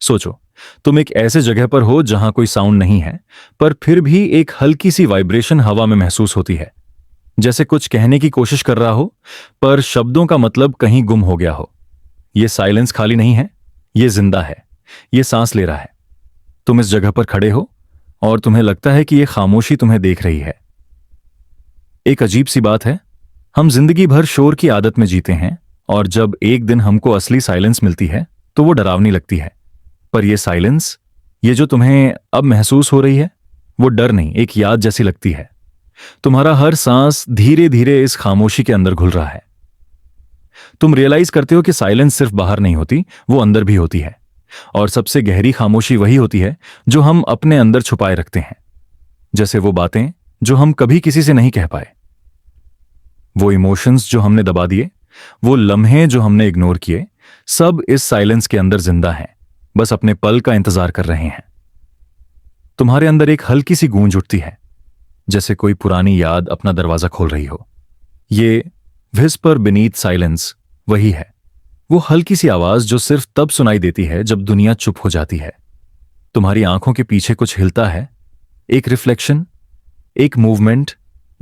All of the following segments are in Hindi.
सोचो, तुम एक ऐसे जगह पर हो जहां कोई साउंड नहीं है, पर फिर भी एक हल्की सी वाइब्रेशन हवा में महसूस होती है, जैसे कुछ कहने की कोशिश कर रहा हो, पर शब्दों का मतलब कहीं गुम हो गया हो। यह साइलेंस खाली नहीं है, यह जिंदा है, यह सांस ले रहा है। तुम इस जगह पर खड़े हो और तुम्हें लगता है कि यह खामोशी तुम्हें देख रही है। एक अजीब सी बात है, हम जिंदगी भर शोर की आदत में जीते हैं, और जब एक दिन हमको असली साइलेंस मिलती है तो वो डरावनी लगती है। पर यह साइलेंस, ये जो तुम्हें अब महसूस हो रही है, वो डर नहीं, एक याद जैसी लगती है। तुम्हारा हर सांस धीरे धीरे इस खामोशी के अंदर घुल रहा है। तुम रियलाइज करते हो कि साइलेंस सिर्फ बाहर नहीं होती, वो अंदर भी होती है। और सबसे गहरी खामोशी वही होती है जो हम अपने अंदर छुपाए रखते हैं, जैसे वो बातें जो हम कभी किसी से नहीं कह पाए, वो इमोशंस जो हमने दबा दिए, वो लम्हे जो हमने इग्नोर किए, सब इस साइलेंस के अंदर जिंदा हैं, बस अपने पल का इंतजार कर रहे हैं। तुम्हारे अंदर एक हल्की सी गूंज उठती है, जैसे कोई पुरानी याद अपना दरवाजा खोल रही हो। ये व्हिस्पर बीनीथ साइलेंस वही है, वो हल्की सी आवाज जो सिर्फ तब सुनाई देती है जब दुनिया चुप हो जाती है। तुम्हारी आंखों के पीछे कुछ हिलता है, एक रिफ्लेक्शन, एक मूवमेंट,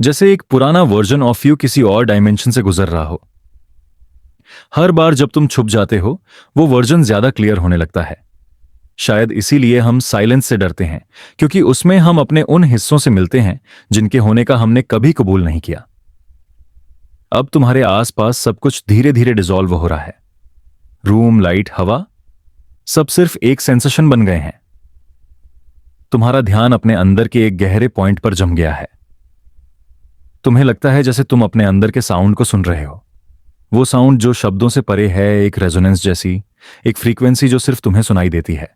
जैसे एक पुराना वर्जन ऑफ यू किसी और डायमेंशन से गुजर रहा हो। हर बार जब तुम छुप जाते हो, वो वर्जन ज्यादा क्लियर होने लगता है। शायद इसीलिए हम साइलेंस से डरते हैं, क्योंकि उसमें हम अपने उन हिस्सों से मिलते हैं जिनके होने का हमने कभी कबूल नहीं किया। अब तुम्हारे आसपास सब कुछ धीरे धीरे डिसॉल्व हो रहा है। रूम, लाइट, हवा, सब सिर्फ एक सेंसेशन बन गए हैं। तुम्हारा ध्यान अपने अंदर के एक गहरे पॉइंट पर जम गया है। तुम्हें लगता है जैसे तुम अपने अंदर के साउंड को सुन रहे हो, वो साउंड जो शब्दों से परे है, एक रेजोनेंस जैसी, एक फ्रीक्वेंसी जो सिर्फ तुम्हें सुनाई देती है।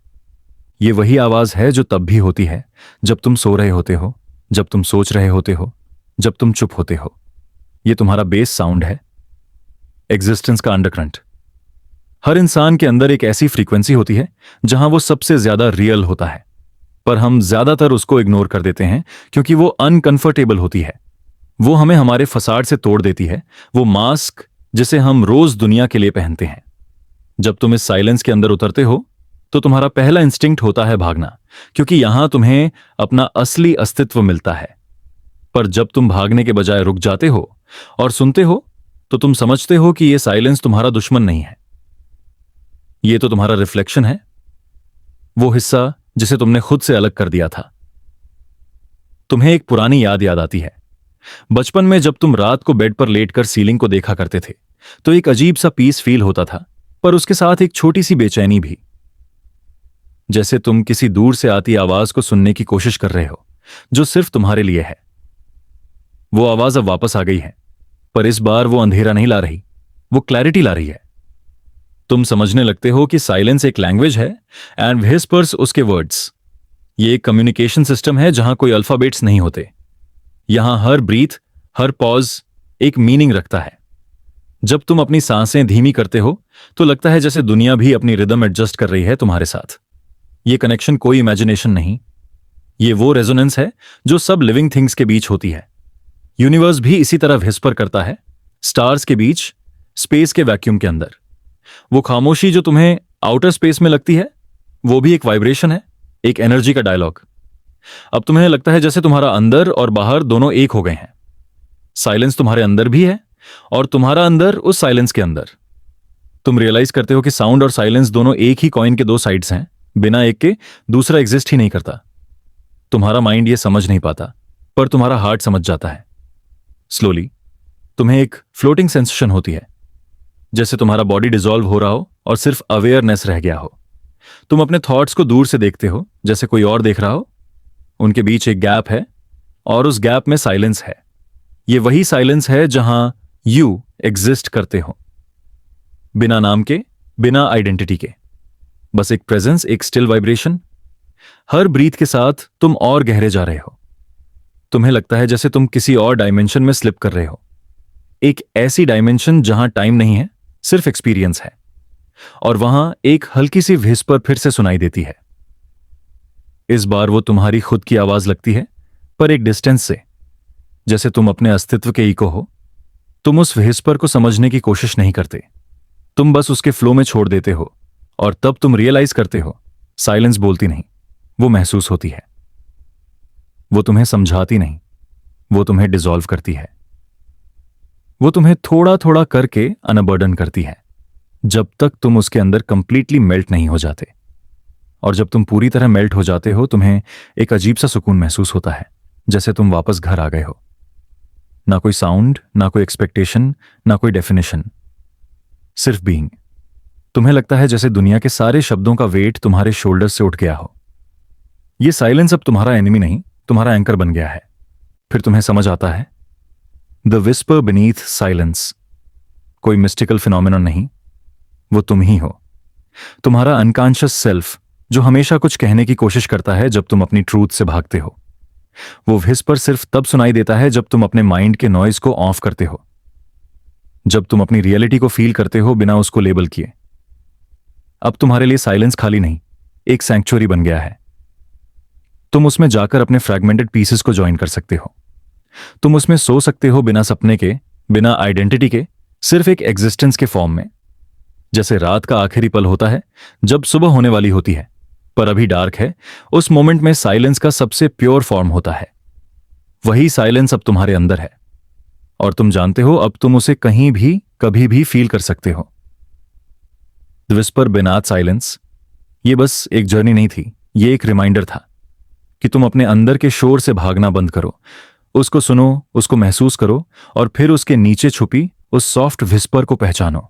ये वही आवाज है जो तब भी होती है जब तुम सो रहे होते हो, जब तुम सोच रहे होते हो, जब तुम चुप होते हो। ये तुम्हारा बेस साउंड है, एग्जिस्टेंस का अंडरकरंट। हर इंसान के अंदर एक ऐसी फ्रीक्वेंसी होती है जहां वो सबसे ज्यादा रियल होता है, पर हम ज्यादातर उसको इग्नोर कर देते हैं क्योंकि वो अनकंफर्टेबल होती है। वो हमें हमारे फसाड से तोड़ देती है, वो मास्क जिसे हम रोज दुनिया के लिए पहनते हैं। जब तुम इस साइलेंस के अंदर उतरते हो तो तुम्हारा पहला इंस्टिंक्ट होता है भागना, क्योंकि यहां तुम्हें अपना असली अस्तित्व मिलता है। पर जब तुम भागने के बजाय रुक जाते हो और सुनते हो, तो तुम समझते हो कि यह साइलेंस तुम्हारा दुश्मन नहीं है, यह तो तुम्हारा रिफ्लेक्शन है, वो हिस्सा जिसे तुमने खुद से अलग कर दिया था। तुम्हें एक पुरानी याद आती है। बचपन में जब तुम रात को बेड पर लेटकर सीलिंग को देखा करते थे, तो एक अजीब सा पीस फील होता था, पर उसके साथ एक छोटी सी बेचैनी भी, जैसे तुम किसी दूर से आती आवाज को सुनने की कोशिश कर रहे हो जो सिर्फ तुम्हारे लिए है। वो आवाज अब वापस आ गई है, पर इस बार वो अंधेरा नहीं ला रही, वो क्लैरिटी ला रही है। तुम समझने लगते हो कि साइलेंस एक लैंग्वेज है एंड व्हिस्पर्स उसके वर्ड्स। ये एक कम्युनिकेशन सिस्टम है जहां कोई अल्फाबेट्स नहीं होते। यहां हर ब्रीथ, हर पॉज एक मीनिंग रखता है। जब तुम अपनी सांसें धीमी करते हो तो लगता है जैसे दुनिया भी अपनी रिदम एडजस्ट कर रही है तुम्हारे साथ। ये कनेक्शन कोई इमेजिनेशन नहीं, ये वो रेजोनेंस है जो सब लिविंग थिंग्स के बीच होती है। यूनिवर्स भी इसी तरह व्हिस्पर करता है, स्टार्स के बीच, स्पेस के वैक्यूम के अंदर। वो खामोशी जो तुम्हें आउटर स्पेस में लगती है, वो भी एक वाइब्रेशन है, एक एनर्जी का डायलॉग। अब तुम्हें लगता है जैसे तुम्हारा अंदर और बाहर दोनों एक हो गए हैं। साइलेंस तुम्हारे अंदर भी है और तुम्हारा अंदर उस साइलेंस के अंदर। तुम रियलाइज करते हो कि साउंड और साइलेंस दोनों एक ही कॉइन के दो साइड्स हैं, बिना एक के दूसरा एग्जिस्ट ही नहीं करता। तुम्हारा माइंड ये समझ नहीं पाता, पर तुम्हारा हार्ट समझ जाता है। स्लोली तुम्हें एक फ्लोटिंग सेंसेशन होती है, जैसे तुम्हारा बॉडी डिसॉल्व हो रहा हो और सिर्फ अवेयरनेस रह गया हो। तुम अपने थॉट्स को दूर से देखते हो, जैसे कोई और देख रहा हो। उनके बीच एक गैप है और उस गैप में साइलेंस है। ये वही साइलेंस है जहां यू एग्जिस्ट करते हो, बिना नाम के, बिना आइडेंटिटी के, बस एक प्रेजेंस, एक स्टिल वाइब्रेशन। हर ब्रीथ के साथ तुम और गहरे जा रहे हो। तुम्हें लगता है जैसे तुम किसी और डायमेंशन में स्लिप कर रहे हो, एक ऐसी डायमेंशन जहां टाइम नहीं है, सिर्फ एक्सपीरियंस है। और वहां एक हल्की सी व्हिस्पर फिर से सुनाई देती है। इस बार वो तुम्हारी खुद की आवाज लगती है, पर एक डिस्टेंस से, जैसे तुम अपने अस्तित्व के इको हो। तुम उस व्हिस्पर को समझने की कोशिश नहीं करते, तुम बस उसके फ्लो में छोड़ देते हो। और तब तुम रियलाइज करते हो साइलेंस बोलती नहीं, वो महसूस होती है। वो तुम्हें समझाती नहीं, वो तुम्हें डिसॉल्व करती है। वो तुम्हें थोड़ा थोड़ा करके अनबर्डन करती है, जब तक तुम उसके अंदर कंप्लीटली मेल्ट नहीं हो जाते। और जब तुम पूरी तरह मेल्ट हो जाते हो, तुम्हें एक अजीब सा सुकून महसूस होता है, जैसे तुम वापस घर आ गए हो। ना कोई साउंड, ना कोई एक्सपेक्टेशन, ना कोई डेफिनेशन, सिर्फ बीइंग। तुम्हें लगता है जैसे दुनिया के सारे शब्दों का वेट तुम्हारे शोल्डर से उठ गया हो। ये साइलेंस अब तुम्हारा एनिमी नहीं, तुम्हारा एंकर बन गया है। फिर तुम्हें समझ आता है, द विस्पर बीनीथ साइलेंस कोई मिस्टिकल फिनोमेनन नहीं, वो तुम ही हो। तुम्हारा अनकॉन्शियस सेल्फ, जो हमेशा कुछ कहने की कोशिश करता है जब तुम अपनी ट्रूथ से भागते हो। वो विस्पर सिर्फ तब सुनाई देता है जब तुम अपने माइंड के नॉइज को ऑफ करते हो, जब तुम अपनी रियलिटी को फील करते हो बिना उसको लेबल किए। अब तुम्हारे लिए साइलेंस खाली नहीं, एक सैंक्चुअरी बन गया है। तुम उसमें जाकर अपने फ्रैगमेंटेड पीसेस को ज्वाइन कर सकते हो। तुम उसमें सो सकते हो बिना सपने के, बिना आइडेंटिटी के, सिर्फ एक एग्जिस्टेंस के फॉर्म में। जैसे रात का आखिरी पल होता है जब सुबह होने वाली होती है पर अभी डार्क है, उस मोमेंट में साइलेंस का सबसे प्योर फॉर्म होता है। वही साइलेंस अब तुम्हारे अंदर है और तुम जानते हो अब तुम उसे कहीं भी कभी भी फील कर सकते हो। द विस्पर बिनाथ साइलेंस, ये बस एक जर्नी नहीं थी, ये एक रिमाइंडर था कि तुम अपने अंदर के शोर से भागना बंद करो, उसको सुनो, उसको महसूस करो और फिर उसके नीचे छुपी उस सॉफ्ट विस्पर को पहचानो।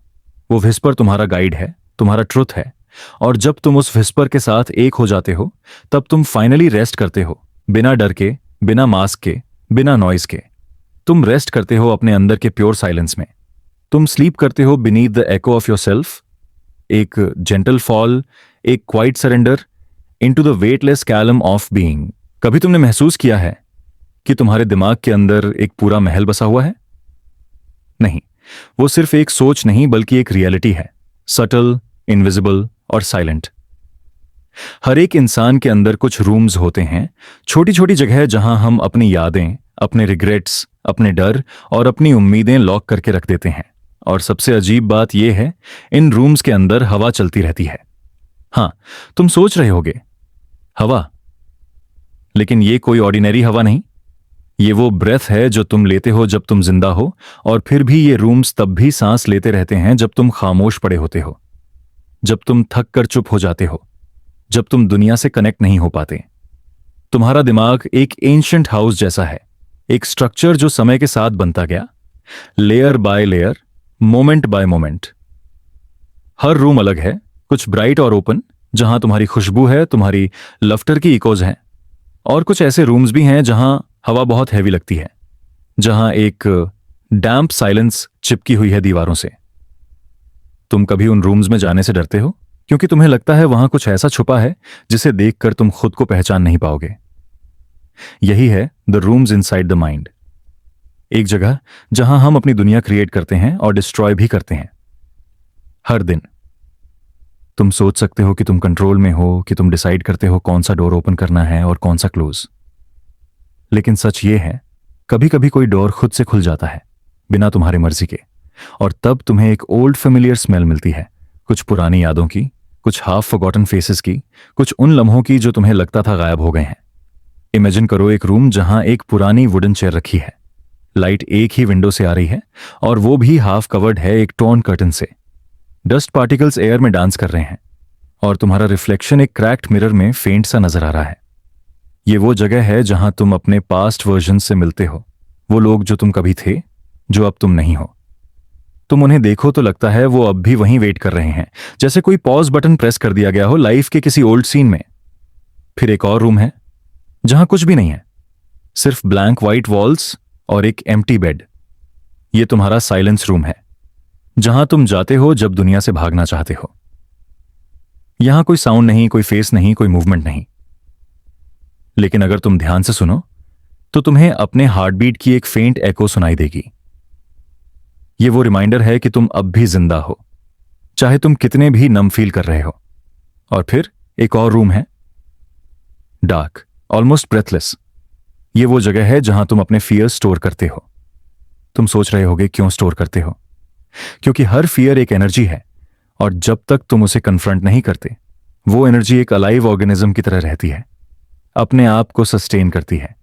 वो विस्पर तुम्हारा गाइड है, तुम्हारा ट्रुथ है। और जब तुम उस विस्पर के साथ एक हो जाते हो, तब तुम फाइनली रेस्ट करते हो, बिना डर के, बिना मास्क के, बिना नॉइज के। तुम रेस्ट करते हो अपने अंदर के प्योर साइलेंस में। तुम स्लीप करते हो beneath the echo of your self, एक जेंटल फॉल, एक quite surrender into the weightless Callum of being. कभी तुमने महसूस किया है कि तुम्हारे दिमाग के अंदर एक पूरा महल बसा हुआ है? नहीं, वो सिर्फ एक सोच नहीं बल्कि एक रियलिटी है, सटल, इनविजिबल और साइलेंट। हर एक इंसान के अंदर कुछ रूम्स होते हैं, छोटी छोटी जगह जहां हम अपनी यादें, अपने रिग्रेट्स, अपने डर और अपनी उम्मीदें लॉक करके रख देते हैं। और सबसे अजीब बात यह है, इन रूम्स के अंदर हवा चलती रहती है। हां, तुम सोच रहे होगे, हवा? लेकिन ये कोई ऑर्डिनरी हवा नहीं, ये वो ब्रेथ है जो तुम लेते हो जब तुम जिंदा हो। और फिर भी ये रूम्स तब भी सांस लेते रहते हैं जब तुम खामोश पड़े होते हो, जब तुम थक कर चुप हो जाते हो, जब तुम दुनिया से कनेक्ट नहीं हो पाते। तुम्हारा दिमाग एक एंशिएंट हाउस जैसा है, एक स्ट्रक्चर जो समय के साथ बनता गया, layer by layer, moment bye moment. Her room अलग है, कुछ ब्राइट और ओपन जहां तुम्हारी खुशबू है, तुम्हारी लफ्टर की इकोज हैं, और कुछ ऐसे रूम्स भी हैं जहां हवा बहुत हैवी लगती है, जहां एक डैम्प साइलेंस चिपकी हुई है दीवारों से। तुम कभी उन रूम्स में जाने से डरते हो क्योंकि तुम्हें लगता है वहां कुछ ऐसा छुपा है जिसे देखकर तुम खुद को पहचान नहीं पाओगे। यही है the rooms inside the mind, एक जगह जहां हम अपनी दुनिया क्रिएट करते हैं और डिस्ट्रॉय भी करते हैं हर दिन। तुम सोच सकते हो कि तुम कंट्रोल में हो, कि तुम डिसाइड करते हो कौन सा डोर ओपन करना है और कौन सा क्लोज। लेकिन सच ये है, कभी कभी कोई डोर खुद से खुल जाता है बिना तुम्हारी मर्जी के, और तब तुम्हें एक ओल्ड फेमिलियर स्मेल मिलती है, कुछ पुरानी यादों की, कुछ हाफ फॉरगॉटन फेसेस की, कुछ उन लम्हों की जो तुम्हें लगता था गायब हो गए हैं। इमेजिन करो एक रूम जहां एक पुरानी वुडन चेयर रखी है, लाइट एक ही विंडो से आ रही है और वो भी हाफ कवर्ड है एक टॉर्न कर्टन से। डस्ट पार्टिकल्स एयर में डांस कर रहे हैं और तुम्हारा रिफ्लेक्शन एक क्रैक्ड मिरर में फेंट सा नजर आ रहा है। ये वो जगह है जहां तुम अपने पास्ट वर्जन से मिलते हो, वो लोग जो तुम कभी थे, जो अब तुम नहीं हो। तुम उन्हें देखो तो लगता है वो अब भी वहीं वेट कर रहे हैं, जैसे कोई पॉज बटन प्रेस कर दिया गया हो लाइफ के किसी ओल्ड सीन में। फिर एक और रूम है जहां कुछ भी नहीं है, सिर्फ ब्लैंक व्हाइट वॉल्स और एक एम्प्टी बेड। ये तुम्हारा साइलेंस रूम है, जहां तुम जाते हो जब दुनिया से भागना चाहते हो। यहां कोई साउंड नहीं, कोई फेस नहीं, कोई मूवमेंट नहीं। लेकिन अगर तुम ध्यान से सुनो तो तुम्हें अपने हार्टबीट की एक फेंट एको सुनाई देगी। ये वो रिमाइंडर है कि तुम अब भी जिंदा हो, चाहे तुम कितने भी नम फील कर रहे हो। और फिर एक और रूम है, डार्क, ऑलमोस्ट ब्रेथलेस। ये वो जगह है जहां तुम अपने फियर स्टोर करते हो। तुम सोच रहे होगे क्यों स्टोर करते हो? क्योंकि हर फियर एक एनर्जी है और जब तक तुम उसे कन्फ्रंट नहीं करते वो एनर्जी एक अलाइव ऑर्गेनिज्म की तरह रहती है, अपने आप को सस्टेन करती है।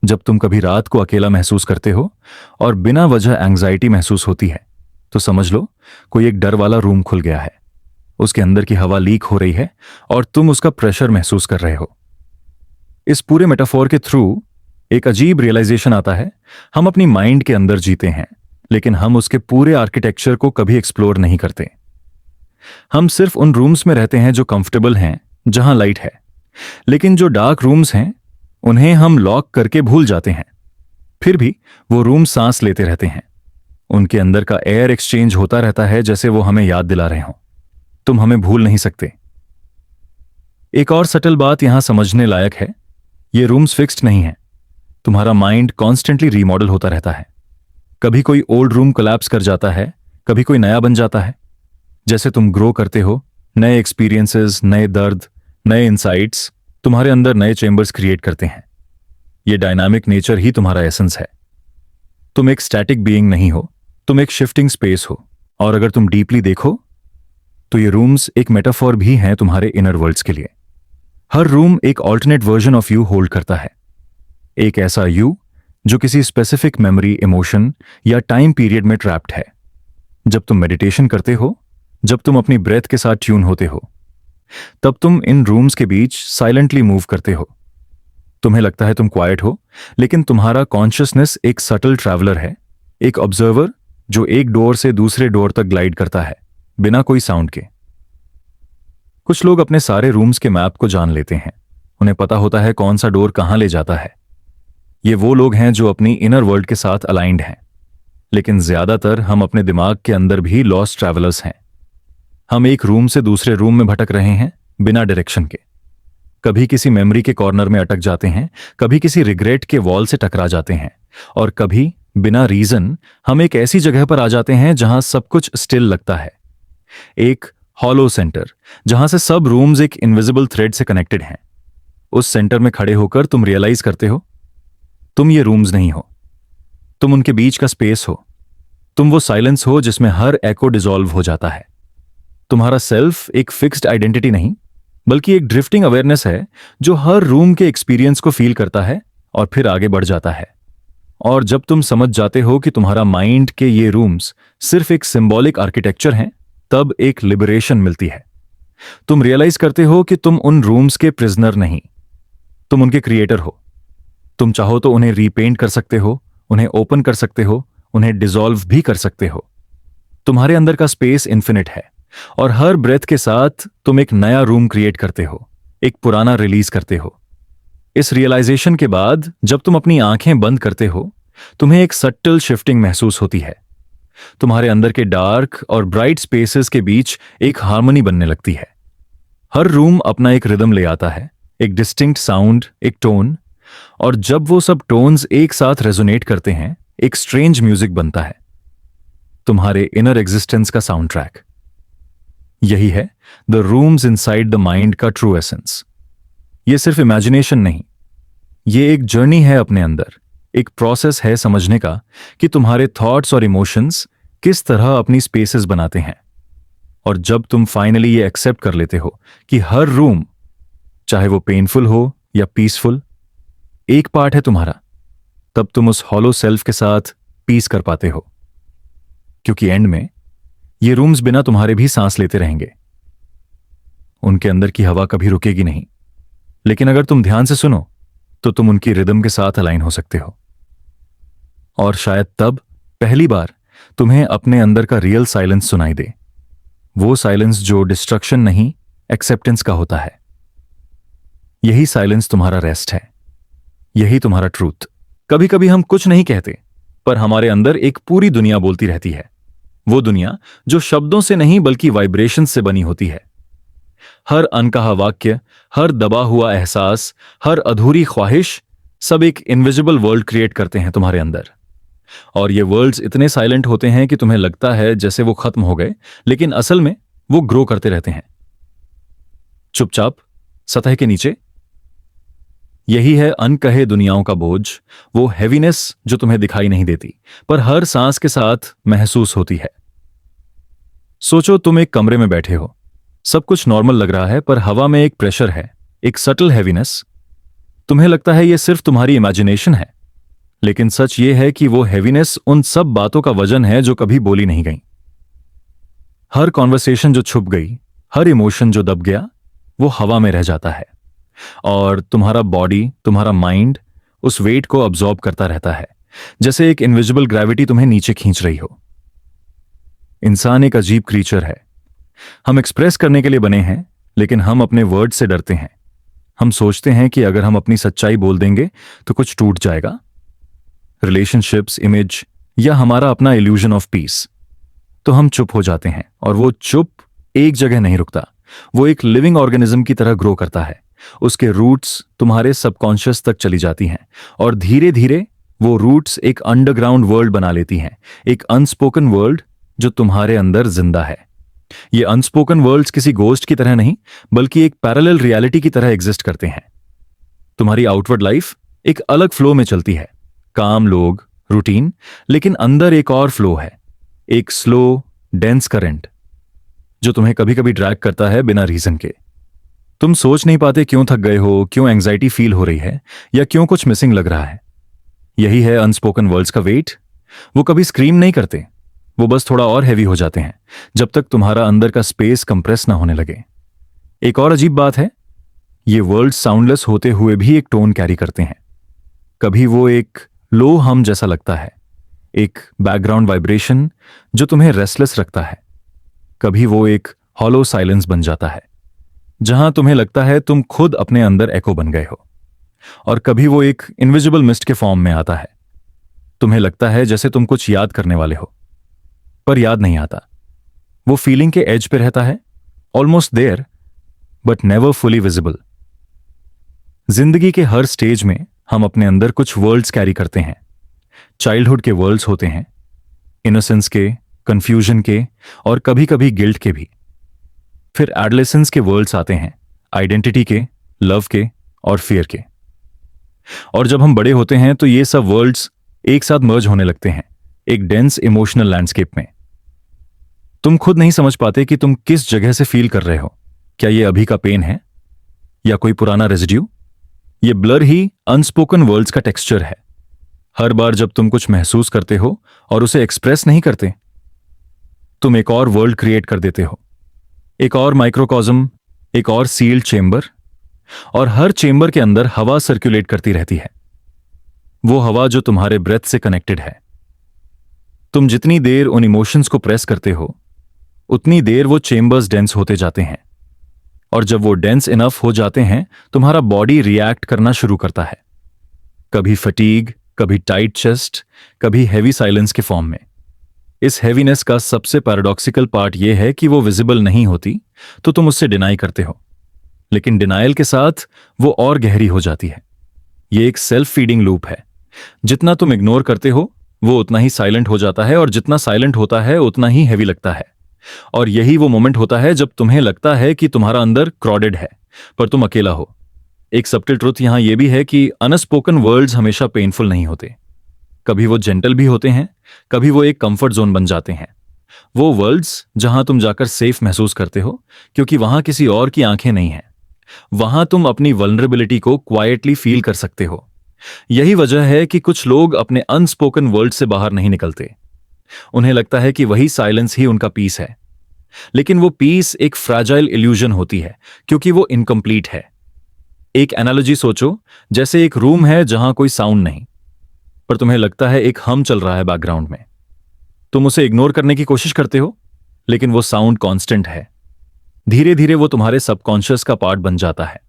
जब तुम कभी रात को अकेला महसूस करते हो और बिना वजह एंग्जाइटी महसूस होती है, तो समझ लो कोई एक डर वाला रूम खुल गया है। उसके अंदर की हवा लीक हो रही है और तुम उसका प्रेशर महसूस कर रहे हो। इस पूरे मेटाफोर के थ्रू एक अजीब रियलाइजेशन आता है। हम अपनी माइंड के अंदर जीते हैं, लेकिन हम उसके पूरे आर्किटेक्चर को कभी एक्सप्लोर नहीं करते। हम सिर्फ उन रूम्स में रहते हैं जो कंफर्टेबल हैं, जहां लाइट है, लेकिन जो डार्क रूम्स हैं उन्हें हम लॉक करके भूल जाते हैं। फिर भी वो रूम सांस लेते रहते हैं। उनके अंदर का एयर एक्सचेंज होता रहता है, जैसे वो हमें याद दिला रहे हों, तुम हमें भूल नहीं सकते। एक और सटल बात यहां समझने लायक है, ये रूम्स फिक्स्ड नहीं है। तुम्हारा माइंड कॉन्स्टेंटली रीमॉडल होता रहता है। कभी कोई ओल्ड रूम कोलैप्स कर जाता है, कभी कोई नया बन जाता है। जैसे तुम ग्रो करते हो, नए एक्सपीरियंसेस, नए दर्द, नए इंसाइट्स तुम्हारे अंदर नए चेंबर्स क्रिएट करते हैं। ये डायनामिक नेचर ही तुम्हारा एसेंस है। तुम एक स्टैटिक बीइंग नहीं हो, तुम एक शिफ्टिंग स्पेस हो। और अगर तुम डीपली देखो तो ये रूम्स एक मेटाफॉर भी हैं तुम्हारे इनर वर्ल्ड्स के लिए। हर रूम एक alternate version of you hold करता है, एक ऐसा यू जो किसी स्पेसिफिक मेमोरी, इमोशन या टाइम पीरियड में ट्रैप्ड है। जब तुम मेडिटेशन करते हो, जब तुम अपनी ब्रेथ के साथ ट्यून होते हो, तब तुम इन रूम्स के बीच साइलेंटली मूव करते हो। तुम्हें लगता है तुम क्वाइट हो, लेकिन तुम्हारा कॉन्शियसनेस एक सटल ट्रैवलर है, एक ऑब्जर्वर जो एक डोर से दूसरे डोर तक ग्लाइड करता है, बिना कोई साउंड के। कुछ लोग अपने सारे रूम्स के मैप को जान लेते हैं। उन्हें पता होता है कौन सा डोर कहां ले जाता है। ये वो लोग हैं जो अपनी इनर वर्ल्ड के साथ अलाइंड हैं। लेकिन ज्यादातर हम अपने दिमाग के अंदर भी लॉस्ट ट्रैवलर्स हैं। हम एक रूम से दूसरे रूम में भटक रहे हैं, बिना डायरेक्शन के। कभी किसी मेमोरी के कॉर्नर में अटक जाते हैं, कभी किसी रिग्रेट के वॉल से टकरा जाते हैं, और कभी बिना रीजन हम एक ऐसी जगह पर आ जाते हैं जहां सब कुछ स्टिल लगता है। एक हॉलो सेंटर, जहां से सब रूम्स एक इनविजिबल थ्रेड से कनेक्टेड हैं। उस सेंटर में खड़े होकर तुम रियलाइज करते हो तुम ये रूम्स नहीं हो, तुम उनके बीच का स्पेस हो। तुम वो साइलेंस हो जिसमें हर एको डिसॉल्व हो जाता है। तुम्हारा सेल्फ एक फिक्स्ड आइडेंटिटी नहीं, बल्कि एक ड्रिफ्टिंग अवेयरनेस है जो हर रूम के एक्सपीरियंस को फील करता है और फिर आगे बढ़ जाता है। और जब तुम समझ जाते हो कि तुम्हारा माइंड के ये रूम्स सिर्फ एक सिंबॉलिक आर्किटेक्चर हैं, तब एक लिबरेशन मिलती है। तुम रियलाइज करते हो कि तुम उन रूम्स के प्रिजनर नहीं, तुम उनके क्रिएटर हो। तुम चाहो तो उन्हें रीपेंट कर सकते हो, उन्हें ओपन कर सकते हो, उन्हें डिसॉल्व भी कर सकते हो। तुम्हारे अंदर का स्पेस इन्फिनिट है, और हर ब्रेथ के साथ तुम एक नया रूम क्रिएट करते हो, एक पुराना रिलीज करते हो। इस रियलाइजेशन के बाद जब तुम अपनी आंखें बंद करते हो, तुम्हें एक सटल शिफ्टिंग महसूस होती है। तुम्हारे अंदर के डार्क और ब्राइट स्पेसेस के बीच एक हार्मनी बनने लगती है। हर रूम अपना एक रिदम ले आता है, एक डिस्टिंक्ट साउंड, एक टोन, और जब वो सब टोन्स एक साथ रेजोनेट करते हैं, एक स्ट्रेंज म्यूजिक बनता है, तुम्हारे इनर एग्जिस्टेंस का साउंड ट्रैक। यही है the rooms inside the mind का ट्रू एसेंस। ये सिर्फ इमेजिनेशन नहीं, ये एक जर्नी है अपने अंदर, एक प्रोसेस है समझने का कि तुम्हारे थॉट्स और इमोशंस किस तरह अपनी स्पेसेस बनाते हैं। और जब तुम फाइनली ये एक्सेप्ट कर लेते हो कि हर रूम, चाहे वो पेनफुल हो या पीसफुल, एक पार्ट है तुम्हारा, तब तुम उस हॉलो सेल्फ के साथ पीस कर पाते हो। क्योंकि एंड में ये रूम्स बिना तुम्हारे भी सांस लेते रहेंगे। उनके अंदर की हवा कभी रुकेगी नहीं, लेकिन अगर तुम ध्यान से सुनो तो तुम उनकी रिदम के साथ अलाइन हो सकते हो। और शायद तब पहली बार तुम्हें अपने अंदर का रियल साइलेंस सुनाई दे, वो साइलेंस जो डिस्ट्रक्शन नहीं, एक्सेप्टेंस का होता है। यही साइलेंस तुम्हारा रेस्ट है, यही तुम्हारा ट्रूथ। कभी कभी हम कुछ नहीं कहते, पर हमारे अंदर एक पूरी दुनिया बोलती रहती है। वो दुनिया जो शब्दों से नहीं बल्कि वाइब्रेशन से बनी होती है। हर अनकहा वाक्य, हर दबा हुआ एहसास, हर अधूरी ख्वाहिश, सब एक इनविजिबल वर्ल्ड क्रिएट करते हैं तुम्हारे अंदर। और ये वर्ल्ड्स इतने साइलेंट होते हैं कि तुम्हें लगता है जैसे वो खत्म हो गए, लेकिन असल में वो ग्रो करते रहते हैं, चुपचाप, सतह के नीचे। यही है अनकहे दुनियाओं का बोझ, वो हैवीनेस जो तुम्हें दिखाई नहीं देती, पर हर सांस के साथ महसूस होती है। सोचो तुम एक कमरे में बैठे हो, सब कुछ नॉर्मल लग रहा है, पर हवा में एक प्रेशर है, एक सटल हैवीनेस। तुम्हें लगता है ये सिर्फ तुम्हारी इमेजिनेशन है, लेकिन सच ये है कि वो हैवीनेस उन सब बातों का वजन है जो कभी बोली नहीं गई। हर कॉन्वर्सेशन जो छुप गई, हर इमोशन जो दब गया, वो हवा में रह जाता है। और तुम्हारा बॉडी, तुम्हारा माइंड उस वेट को अब्जॉर्ब करता रहता है, जैसे एक इनविजिबल ग्रेविटी तुम्हें नीचे खींच रही हो। इंसान एक अजीब क्रीचर है। हम एक्सप्रेस करने के लिए बने हैं, लेकिन हम अपने वर्ड से डरते हैं। हम सोचते हैं कि अगर हम अपनी सच्चाई बोल देंगे तो कुछ टूट जाएगा, रिलेशनशिप्स, इमेज या हमारा अपना इल्यूजन ऑफ पीस। तो हम चुप हो जाते हैं, और वो चुप एक जगह नहीं रुकता। वो एक लिविंग ऑर्गेनिज्म की तरह ग्रो करता है। उसके रूट्स तुम्हारे सबकॉन्शियस तक चली जाती हैं, और धीरे धीरे वो रूट्स एक अंडरग्राउंड वर्ल्ड बना लेती हैं, एक अनस्पोकन वर्ल्ड जो तुम्हारे अंदर जिंदा है। ये अनस्पोकन वर्ल्ड्स किसी गोस्ट की तरह नहीं, बल्कि एक पैरेलल रियलिटी की तरह एग्जिस्ट करते हैं। तुम्हारी आउटवर्ड लाइफ एक अलग फ्लो में चलती है, काम, लोग, रूटीन, लेकिन अंदर एक और फ्लो है, एक स्लो, डेंस करंट जो तुम्हें कभी कभी ड्रैग करता है बिना रीजन के। तुम सोच नहीं पाते क्यों थक गए हो, क्यों एंग्जाइटी फील हो रही है, या क्यों कुछ मिसिंग लग रहा है। यही है अनस्पोकन वर्ड्स का वेट। वो कभी स्क्रीम नहीं करते, वो बस थोड़ा और हैवी हो जाते हैं, जब तक तुम्हारा अंदर का स्पेस कंप्रेस ना होने लगे। एक और अजीब बात है, ये वर्ड्स साउंडलेस होते हुए भी एक टोन कैरी करते हैं। कभी वो एक लो हम जैसा लगता है, एक बैकग्राउंड वाइब्रेशन जो तुम्हें रेस्टलेस रखता है। कभी वो एक हॉलो साइलेंस बन जाता है, जहां तुम्हें लगता है तुम खुद अपने अंदर एको बन गए हो। और कभी वो एक इनविजिबल मिस्ट के फॉर्म में आता है। तुम्हें लगता है जैसे तुम कुछ याद करने वाले हो, पर याद नहीं आता। वो फीलिंग के एज पे रहता है, almost there but never fully visible. जिंदगी के हर स्टेज में हम अपने अंदर कुछ वर्ल्ड्स कैरी करते हैं। चाइल्डहुड के वर्ल्ड्स होते हैं, इनोसेंस के, कंफ्यूजन के, और कभी कभी गिल्ट के भी। फिर एडोलेसेंस के वर्ल्ड्स आते हैं, आइडेंटिटी के, लव के और फियर के। और जब हम बड़े होते हैं तो ये सब वर्ल्ड्स एक साथ मर्ज होने लगते हैं, एक डेंस इमोशनल लैंडस्केप में। तुम खुद नहीं समझ पाते कि तुम किस जगह से फील कर रहे हो। क्या ये अभी का पेन है, या कोई पुराना रेजिड्यू? ये ब्लर ही अनस्पोकन वर्ड्स का टेक्सचर है। हर बार जब तुम कुछ महसूस करते हो और उसे एक्सप्रेस नहीं करते, तुम एक और वर्ल्ड क्रिएट कर देते हो, एक और माइक्रोकॉज्म, एक और सील्ड चेंबर। और हर चेंबर के अंदर हवा सर्कुलेट करती रहती है, वो हवा जो तुम्हारे ब्रेथ से कनेक्टेड है। तुम जितनी देर उन इमोशंस को प्रेस करते हो, उतनी देर वो चेंबर्स डेंस होते जाते हैं। और जब वो डेंस इनफ हो जाते हैं, तुम्हारा बॉडी रिएक्ट करना शुरू करता है, कभी फटीग, कभी टाइट चेस्ट, कभी हैवी साइलेंस के फॉर्म में। इस हैवीनेस का सबसे पैराडॉक्सिकल पार्ट यह है कि वो विजिबल नहीं होती, तो तुम उससे डिनाई करते हो, लेकिन डिनायल के साथ वो और गहरी हो जाती है। ये एक सेल्फ फीडिंग लूप है। जितना तुम इग्नोर करते हो, वो उतना ही साइलेंट हो जाता है, और जितना साइलेंट होता है उतना ही हैवी लगता है। और यही वो मोमेंट होता है जब तुम्हें लगता है कि तुम्हारा अंदर क्रॉडेड है, पर तुम अकेला हो। एक सबटल ट्रुथ यहां यह भी है कि अनस्पोकन वर्ड्स हमेशा पेनफुल नहीं होते। कभी वो जेंटल भी होते हैं, कभी वो एक कंफर्ट जोन बन जाते हैं। वो वर्ल्ड्स जहां तुम जाकर सेफ महसूस करते हो, क्योंकि वहां किसी और की आंखें नहीं हैं। वहां तुम अपनी वल्नरेबिलिटी को क्वाइटली फील कर सकते हो। यही वजह है कि कुछ लोग अपने अनस्पोकन वर्ल्ड से बाहर नहीं निकलते। उन्हें लगता है कि वही साइलेंस ही उनका पीस है, लेकिन वो पीस एक फ्रैजाइल इल्यूजन होती है, क्योंकि वो इनकम्प्लीट है। एक एनालॉजी सोचो, जैसे एक रूम है जहां कोई साउंड नहीं, पर तुम्हें लगता है एक हम चल रहा है बैकग्राउंड में। तुम उसे इग्नोर करने की कोशिश करते हो, लेकिन वो साउंड कांस्टेंट है। धीरे धीरे वो तुम्हारे सबकॉन्शियस का पार्ट बन जाता है।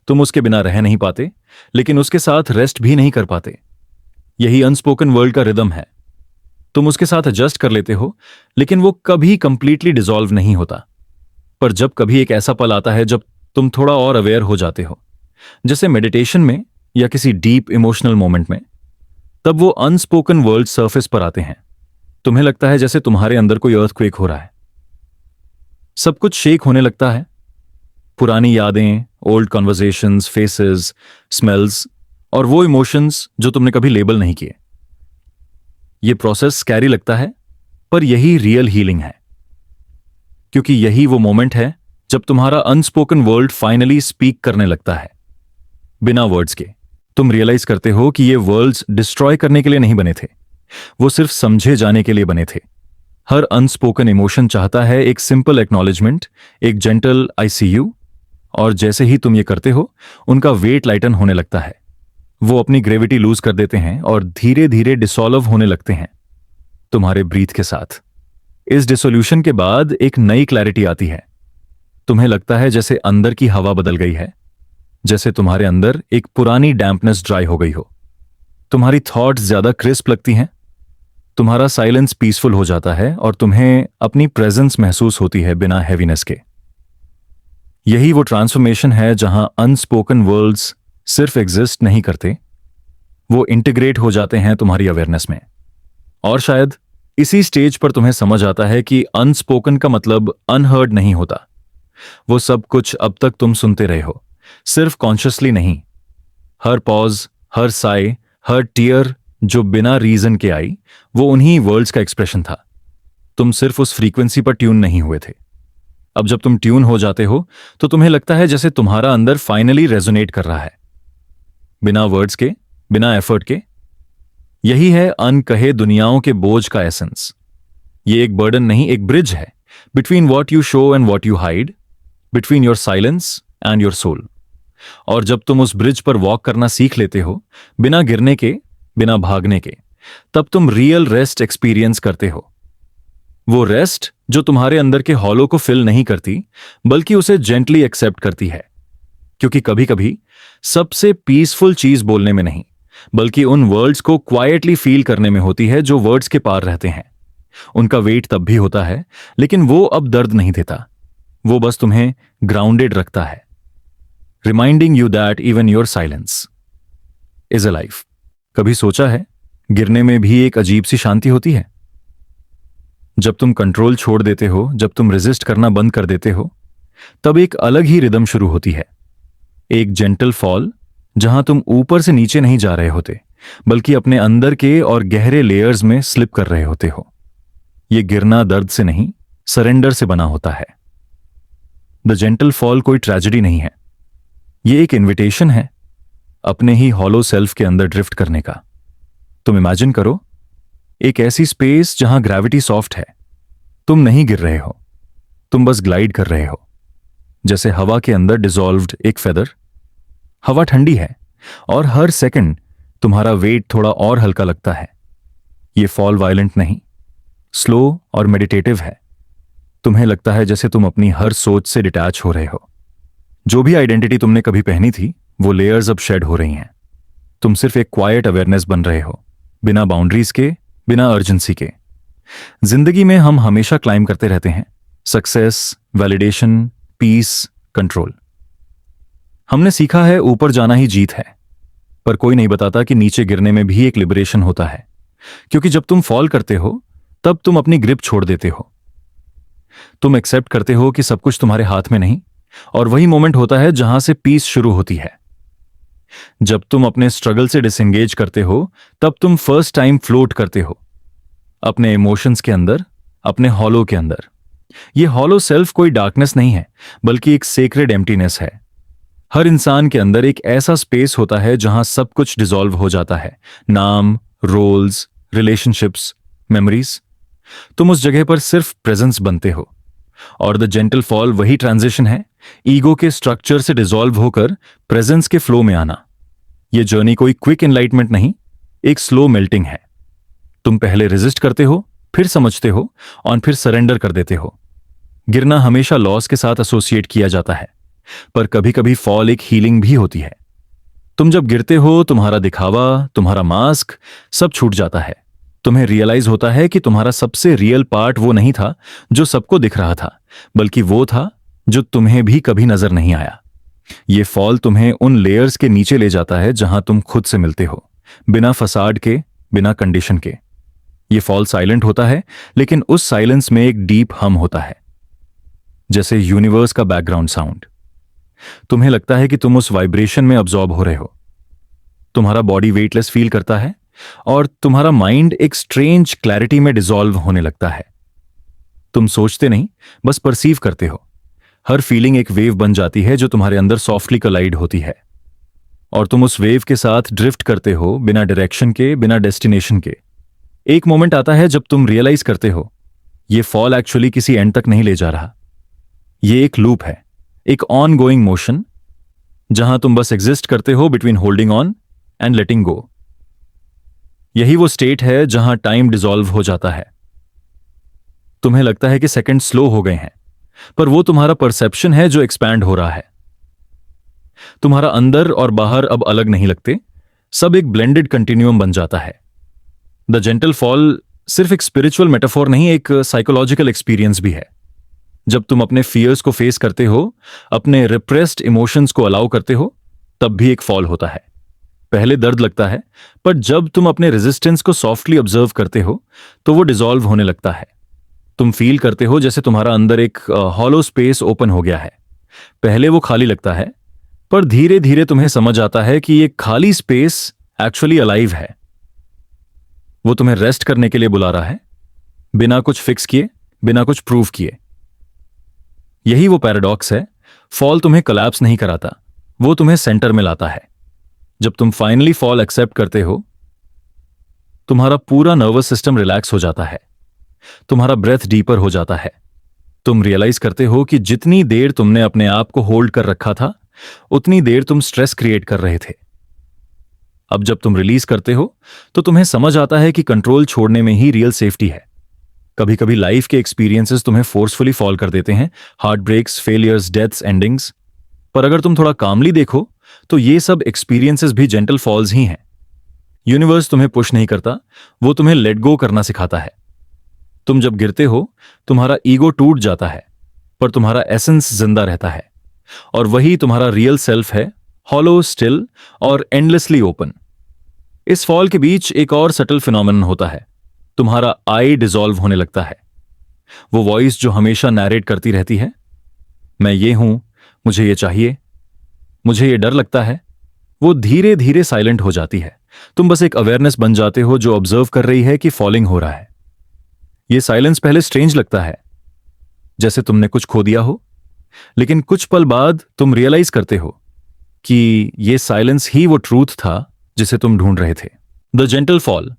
तुम उसके बिना रह नहीं पाते, लेकिन उसके साथ रेस्ट भी नहीं कर पाते। यही अनस्पोकन वर्ल्ड का रिदम है। तुम उसके साथ एडजस्ट कर लेते हो, लेकिन वो कभी कंप्लीटली डिसॉल्व नहीं होता। पर जब कभी एक ऐसा पल आता है जब तुम थोड़ा और अवेयर हो जाते हो, जैसे मेडिटेशन में या किसी डीप इमोशनल मोमेंट में, तब वो अनस्पोकन वर्ल्ड सरफेस पर आते हैं। तुम्हें लगता है जैसे तुम्हारे अंदर कोई अर्थक्वेक हो रहा है। सब कुछ शेक होने लगता है। पुरानी यादें, ओल्ड कॉन्वर्सेशंस, फेसेस, स्मेल्स और वो इमोशंस जो तुमने कभी लेबल नहीं किए। ये प्रोसेस स्कैरी लगता है, पर यही रियल हीलिंग है, क्योंकि यही वो मोमेंट है जब तुम्हारा अनस्पोकन वर्ल्ड फाइनली स्पीक करने लगता है बिना वर्ड्स के, तुम रियलाइज करते हो कि ये वर्ल्ड्स डिस्ट्रॉय करने के लिए नहीं बने थे, वो सिर्फ समझे जाने के लिए बने थे। हर अनस्पोकन इमोशन चाहता है एक सिंपल एक्नॉलेजमेंट, एक जेंटल आई सी यू, और जैसे ही तुम ये करते हो उनका वेट लाइटन होने लगता है। वो अपनी ग्रेविटी लूज कर देते हैं और धीरे धीरे डिसॉल्व होने लगते हैं तुम्हारे ब्रीथ के साथ। इस डिसोल्यूशन के बाद एक नई क्लैरिटी आती है। तुम्हें लगता है जैसे अंदर की हवा बदल गई है, जैसे तुम्हारे अंदर एक पुरानी डैम्पनेस ड्राई हो गई हो। तुम्हारी थॉट्स ज्यादा क्रिस्प लगती हैं, तुम्हारा साइलेंस पीसफुल हो जाता है और तुम्हें अपनी प्रेजेंस महसूस होती है बिना हैवीनेस के। यही वो ट्रांसफॉर्मेशन है जहां अनस्पोकन वर्ड्स सिर्फ एग्जिस्ट नहीं करते, वो इंटीग्रेट हो जाते हैं तुम्हारी अवेयरनेस में। और शायद इसी स्टेज पर तुम्हें समझ आता है कि अनस्पोकन का मतलब अनहर्ड नहीं होता। वो सब कुछ अब तक तुम सुनते रहे हो, सिर्फ कॉन्शियसली नहीं। हर पॉज, हर साय, हर टीयर जो बिना रीजन के आई, वो उन्हीं वर्ड्स का एक्सप्रेशन था। तुम सिर्फ उस फ्रीक्वेंसी पर ट्यून नहीं हुए थे। अब जब तुम ट्यून हो जाते हो तो तुम्हें लगता है जैसे तुम्हारा अंदर फाइनली रेजोनेट कर रहा है, बिना वर्ड्स के, बिना एफर्ट के। यही है अनकहे दुनियाओं के बोझ का एसेंस। ये एक बर्डन नहीं, एक ब्रिज है between what you show and what you hide, between your silence and your soul. और जब तुम उस ब्रिज पर वॉक करना सीख लेते हो, बिना गिरने के, बिना भागने के, तब तुम रियल रेस्ट एक्सपीरियंस करते हो। वो रेस्ट जो तुम्हारे अंदर के हॉलो को फिल नहीं करती, बल्कि उसे जेंटली एक्सेप्ट करती है। क्योंकि कभी कभी सबसे पीसफुल चीज बोलने में नहीं, बल्कि उन वर्ड्स को क्वाइटली फील करने में होती है जो वर्ड्स के पार रहते हैं। उनका वेट तब भी होता है, लेकिन वो अब दर्द नहीं देता, वो बस तुम्हें ग्राउंडेड रखता है, reminding you that even your silence is a life. कभी सोचा है गिरने में भी एक अजीब सी शांति होती है? जब तुम कंट्रोल छोड़ देते हो, जब तुम रेजिस्ट करना बंद कर देते हो, तब एक अलग ही रिदम शुरू होती है। एक जेंटल फॉल जहां तुम ऊपर से नीचे नहीं जा रहे होते, बल्कि अपने अंदर के और गहरे लेयर्स में स्लिप कर रहे होते हो। यह गिरना दर्द से नहीं, सरेंडर से बना होता है। द जेंटल फॉल कोई ट्रेजेडी नहीं है, यह एक इन्विटेशन है अपने ही हॉलो सेल्फ के अंदर ड्रिफ्ट करने का। तुम इमेजिन करो एक ऐसी स्पेस जहां ग्रेविटी सॉफ्ट है। तुम नहीं गिर रहे हो, तुम बस ग्लाइड कर रहे हो, जैसे हवा के अंदर डिसॉल्व्ड एक फेदर। हवा ठंडी है और हर सेकंड तुम्हारा वेट थोड़ा और हल्का लगता है। यह फॉल वायलेंट नहीं, स्लो और मेडिटेटिव है। तुम्हें लगता है जैसे तुम अपनी हर सोच से डिटैच हो रहे हो। जो भी आइडेंटिटी तुमने कभी पहनी थी, वो लेयर्स अब शेड हो रही हैं। तुम सिर्फ एक क्वाइट अवेयरनेस बन रहे हो, बिना बाउंड्रीज के, बिना अर्जेंसी के। जिंदगी में हम हमेशा क्लाइम करते रहते हैं, सक्सेस, वैलिडेशन, पीस, कंट्रोल। हमने सीखा है ऊपर जाना ही जीत है, पर कोई नहीं बताता कि नीचे गिरने में भी एक लिबरेशन होता है। क्योंकि जब तुम फॉल करते हो, तब तुम अपनी ग्रिप छोड़ देते हो। तुम एक्सेप्ट करते हो कि सब कुछ तुम्हारे हाथ में नहीं, और वही मोमेंट होता है जहां से पीस शुरू होती है। जब तुम अपने स्ट्रगल से डिसएंगेज करते हो, तब तुम फर्स्ट टाइम फ्लोट करते हो अपने इमोशंस के अंदर, अपने हॉलो के अंदर। यह हॉलो सेल्फ कोई डार्कनेस नहीं है, बल्कि एक सेक्रेड एम्प्टीनेस है। हर इंसान के अंदर एक ऐसा स्पेस होता है जहां सब कुछ डिसॉल्व हो जाता है, नाम, रोल्स, रिलेशनशिप्स, मेमोरीज। तुम उस जगह पर सिर्फ प्रेजेंस बनते हो। और द जेंटल फॉल वही ट्रांजिशन है, ईगो के स्ट्रक्चर से डिसॉल्व होकर प्रेजेंस के फ्लो में आना। यह जर्नी कोई क्विक एनलाइटमेंट नहीं, एक स्लो मेल्टिंग है। तुम पहले रेजिस्ट करते हो, फिर समझते हो, और फिर सरेंडर कर देते हो। गिरना हमेशा लॉस के साथ एसोसिएट किया जाता है, पर कभी कभी फॉल एक हीलिंग भी होती है। तुम जब गिरते हो, तुम्हारा दिखावा, तुम्हारा मास्क, सब छूट जाता है। तुम्हें रियलाइज होता है कि तुम्हारा सबसे रियल पार्ट वो नहीं था जो सबको दिख रहा था, बल्कि वो था जो तुम्हें भी कभी नजर नहीं आया। ये फॉल तुम्हें उन लेयर्स के नीचे ले जाता है जहां तुम खुद से मिलते हो, बिना फसाड के, बिना कंडीशन के। ये फॉल साइलेंट होता है, लेकिन उस साइलेंस में एक डीप हम होता है, जैसे यूनिवर्स का बैकग्राउंड साउंड। तुम्हें लगता है कि तुम उस वाइब्रेशन में अब्सॉर्ब हो रहे हो। तुम्हारा बॉडी वेटलेस फील करता है और तुम्हारा माइंड एक स्ट्रेंज क्लैरिटी में डिसॉल्व होने लगता है। तुम सोचते नहीं, बस परसीव करते हो। हर फीलिंग एक वेव बन जाती है जो तुम्हारे अंदर सॉफ्टली कोलाइड होती है, और तुम उस वेव के साथ ड्रिफ्ट करते हो, बिना डायरेक्शन के, बिना डेस्टिनेशन के। एक मोमेंट आता है जब तुम रियलाइज करते हो ये फॉल एक्चुअली किसी एंड तक नहीं ले जा रहा। ये एक लूप है, एक ऑन गोइंग मोशन, जहां तुम बस एग्जिस्ट करते हो between holding on and letting go. यही वो स्टेट है जहां टाइम डिसॉल्व हो जाता है। तुम्हें लगता है कि सेकंड स्लो हो गए हैं, पर वो तुम्हारा परसेप्शन है जो एक्सपैंड हो रहा है। तुम्हारा अंदर और बाहर अब अलग नहीं लगते, सब एक ब्लेंडेड कंटिन्यूम बन जाता है। द जेंटल फॉल सिर्फ एक स्पिरिचुअल मेटाफोर नहीं, एक साइकोलॉजिकल एक्सपीरियंस भी है। जब तुम अपने फियर्स को फेस करते हो, अपने रिप्रेस्ड इमोशंस को अलाउ करते हो, तब भी एक फॉल होता है। पहले दर्द लगता है, पर जब तुम अपने रेजिस्टेंस को सॉफ्टली ऑब्जर्व करते हो तो वो डिसॉल्व होने लगता है। तुम फील करते हो जैसे तुम्हारा अंदर एक हॉलो स्पेस ओपन हो गया है। पहले वो खाली लगता है, पर धीरे धीरे तुम्हें समझ आता है कि ये खाली स्पेस एक्चुअली अलाइव है। वो तुम्हें रेस्ट करने के लिए बुला रहा है, बिना कुछ फिक्स किए, बिना कुछ प्रूव किए। यही वो पैराडॉक्स है, फॉल तुम्हें कोलैप्स नहीं कराता, वो तुम्हें सेंटर में लाता है। जब तुम फाइनली फॉल एक्सेप्ट करते हो, तुम्हारा पूरा नर्वस सिस्टम रिलैक्स हो जाता है, तुम्हारा ब्रेथ डीपर हो जाता है। तुम रियलाइज करते हो कि जितनी देर तुमने अपने आप को होल्ड कर रखा था, उतनी देर तुम स्ट्रेस क्रिएट कर रहे थे। अब जब तुम रिलीज करते हो तो तुम्हें समझ आता है कि कंट्रोल छोड़ने में ही रियल सेफ्टी है। कभी कभी लाइफ के एक्सपीरियंसेस तुम्हें फोर्सफुली फॉल कर देते हैं, heart breaks, failures, deaths, endings. पर अगर तुम थोड़ा कामली देखो तो ये सब एक्सपीरियंसेस भी जेंटल फॉल्स ही हैं। यूनिवर्स तुम्हें पुश नहीं करता, वो तुम्हें लेट गो करना सिखाता है। तुम जब गिरते हो, तुम्हारा ईगो टूट जाता है, पर तुम्हारा एसेंस जिंदा रहता है, और वही तुम्हारा रियल सेल्फ है, हॉलो, स्टिल और एंडलेसली ओपन। इस फॉल के बीच एक और सटल फिनोमेनन होता है, तुम्हारा आई डिसॉल्व होने लगता है। वो वॉइस जो हमेशा नैरेट करती रहती है, मैं ये हूं, मुझे ये चाहिए, मुझे ये डर लगता है, वो धीरे धीरे साइलेंट हो जाती है। तुम बस एक अवेयरनेस बन जाते हो जो ऑब्जर्व कर रही है कि फॉलिंग हो रहा है। ये साइलेंस पहले स्ट्रेंज लगता है, जैसे तुमने कुछ खो दिया हो, लेकिन कुछ पल बाद तुम रियलाइज करते हो कि ये साइलेंस ही वो ट्रूथ था जिसे तुम ढूंढ रहे थे। द जेंटल फॉल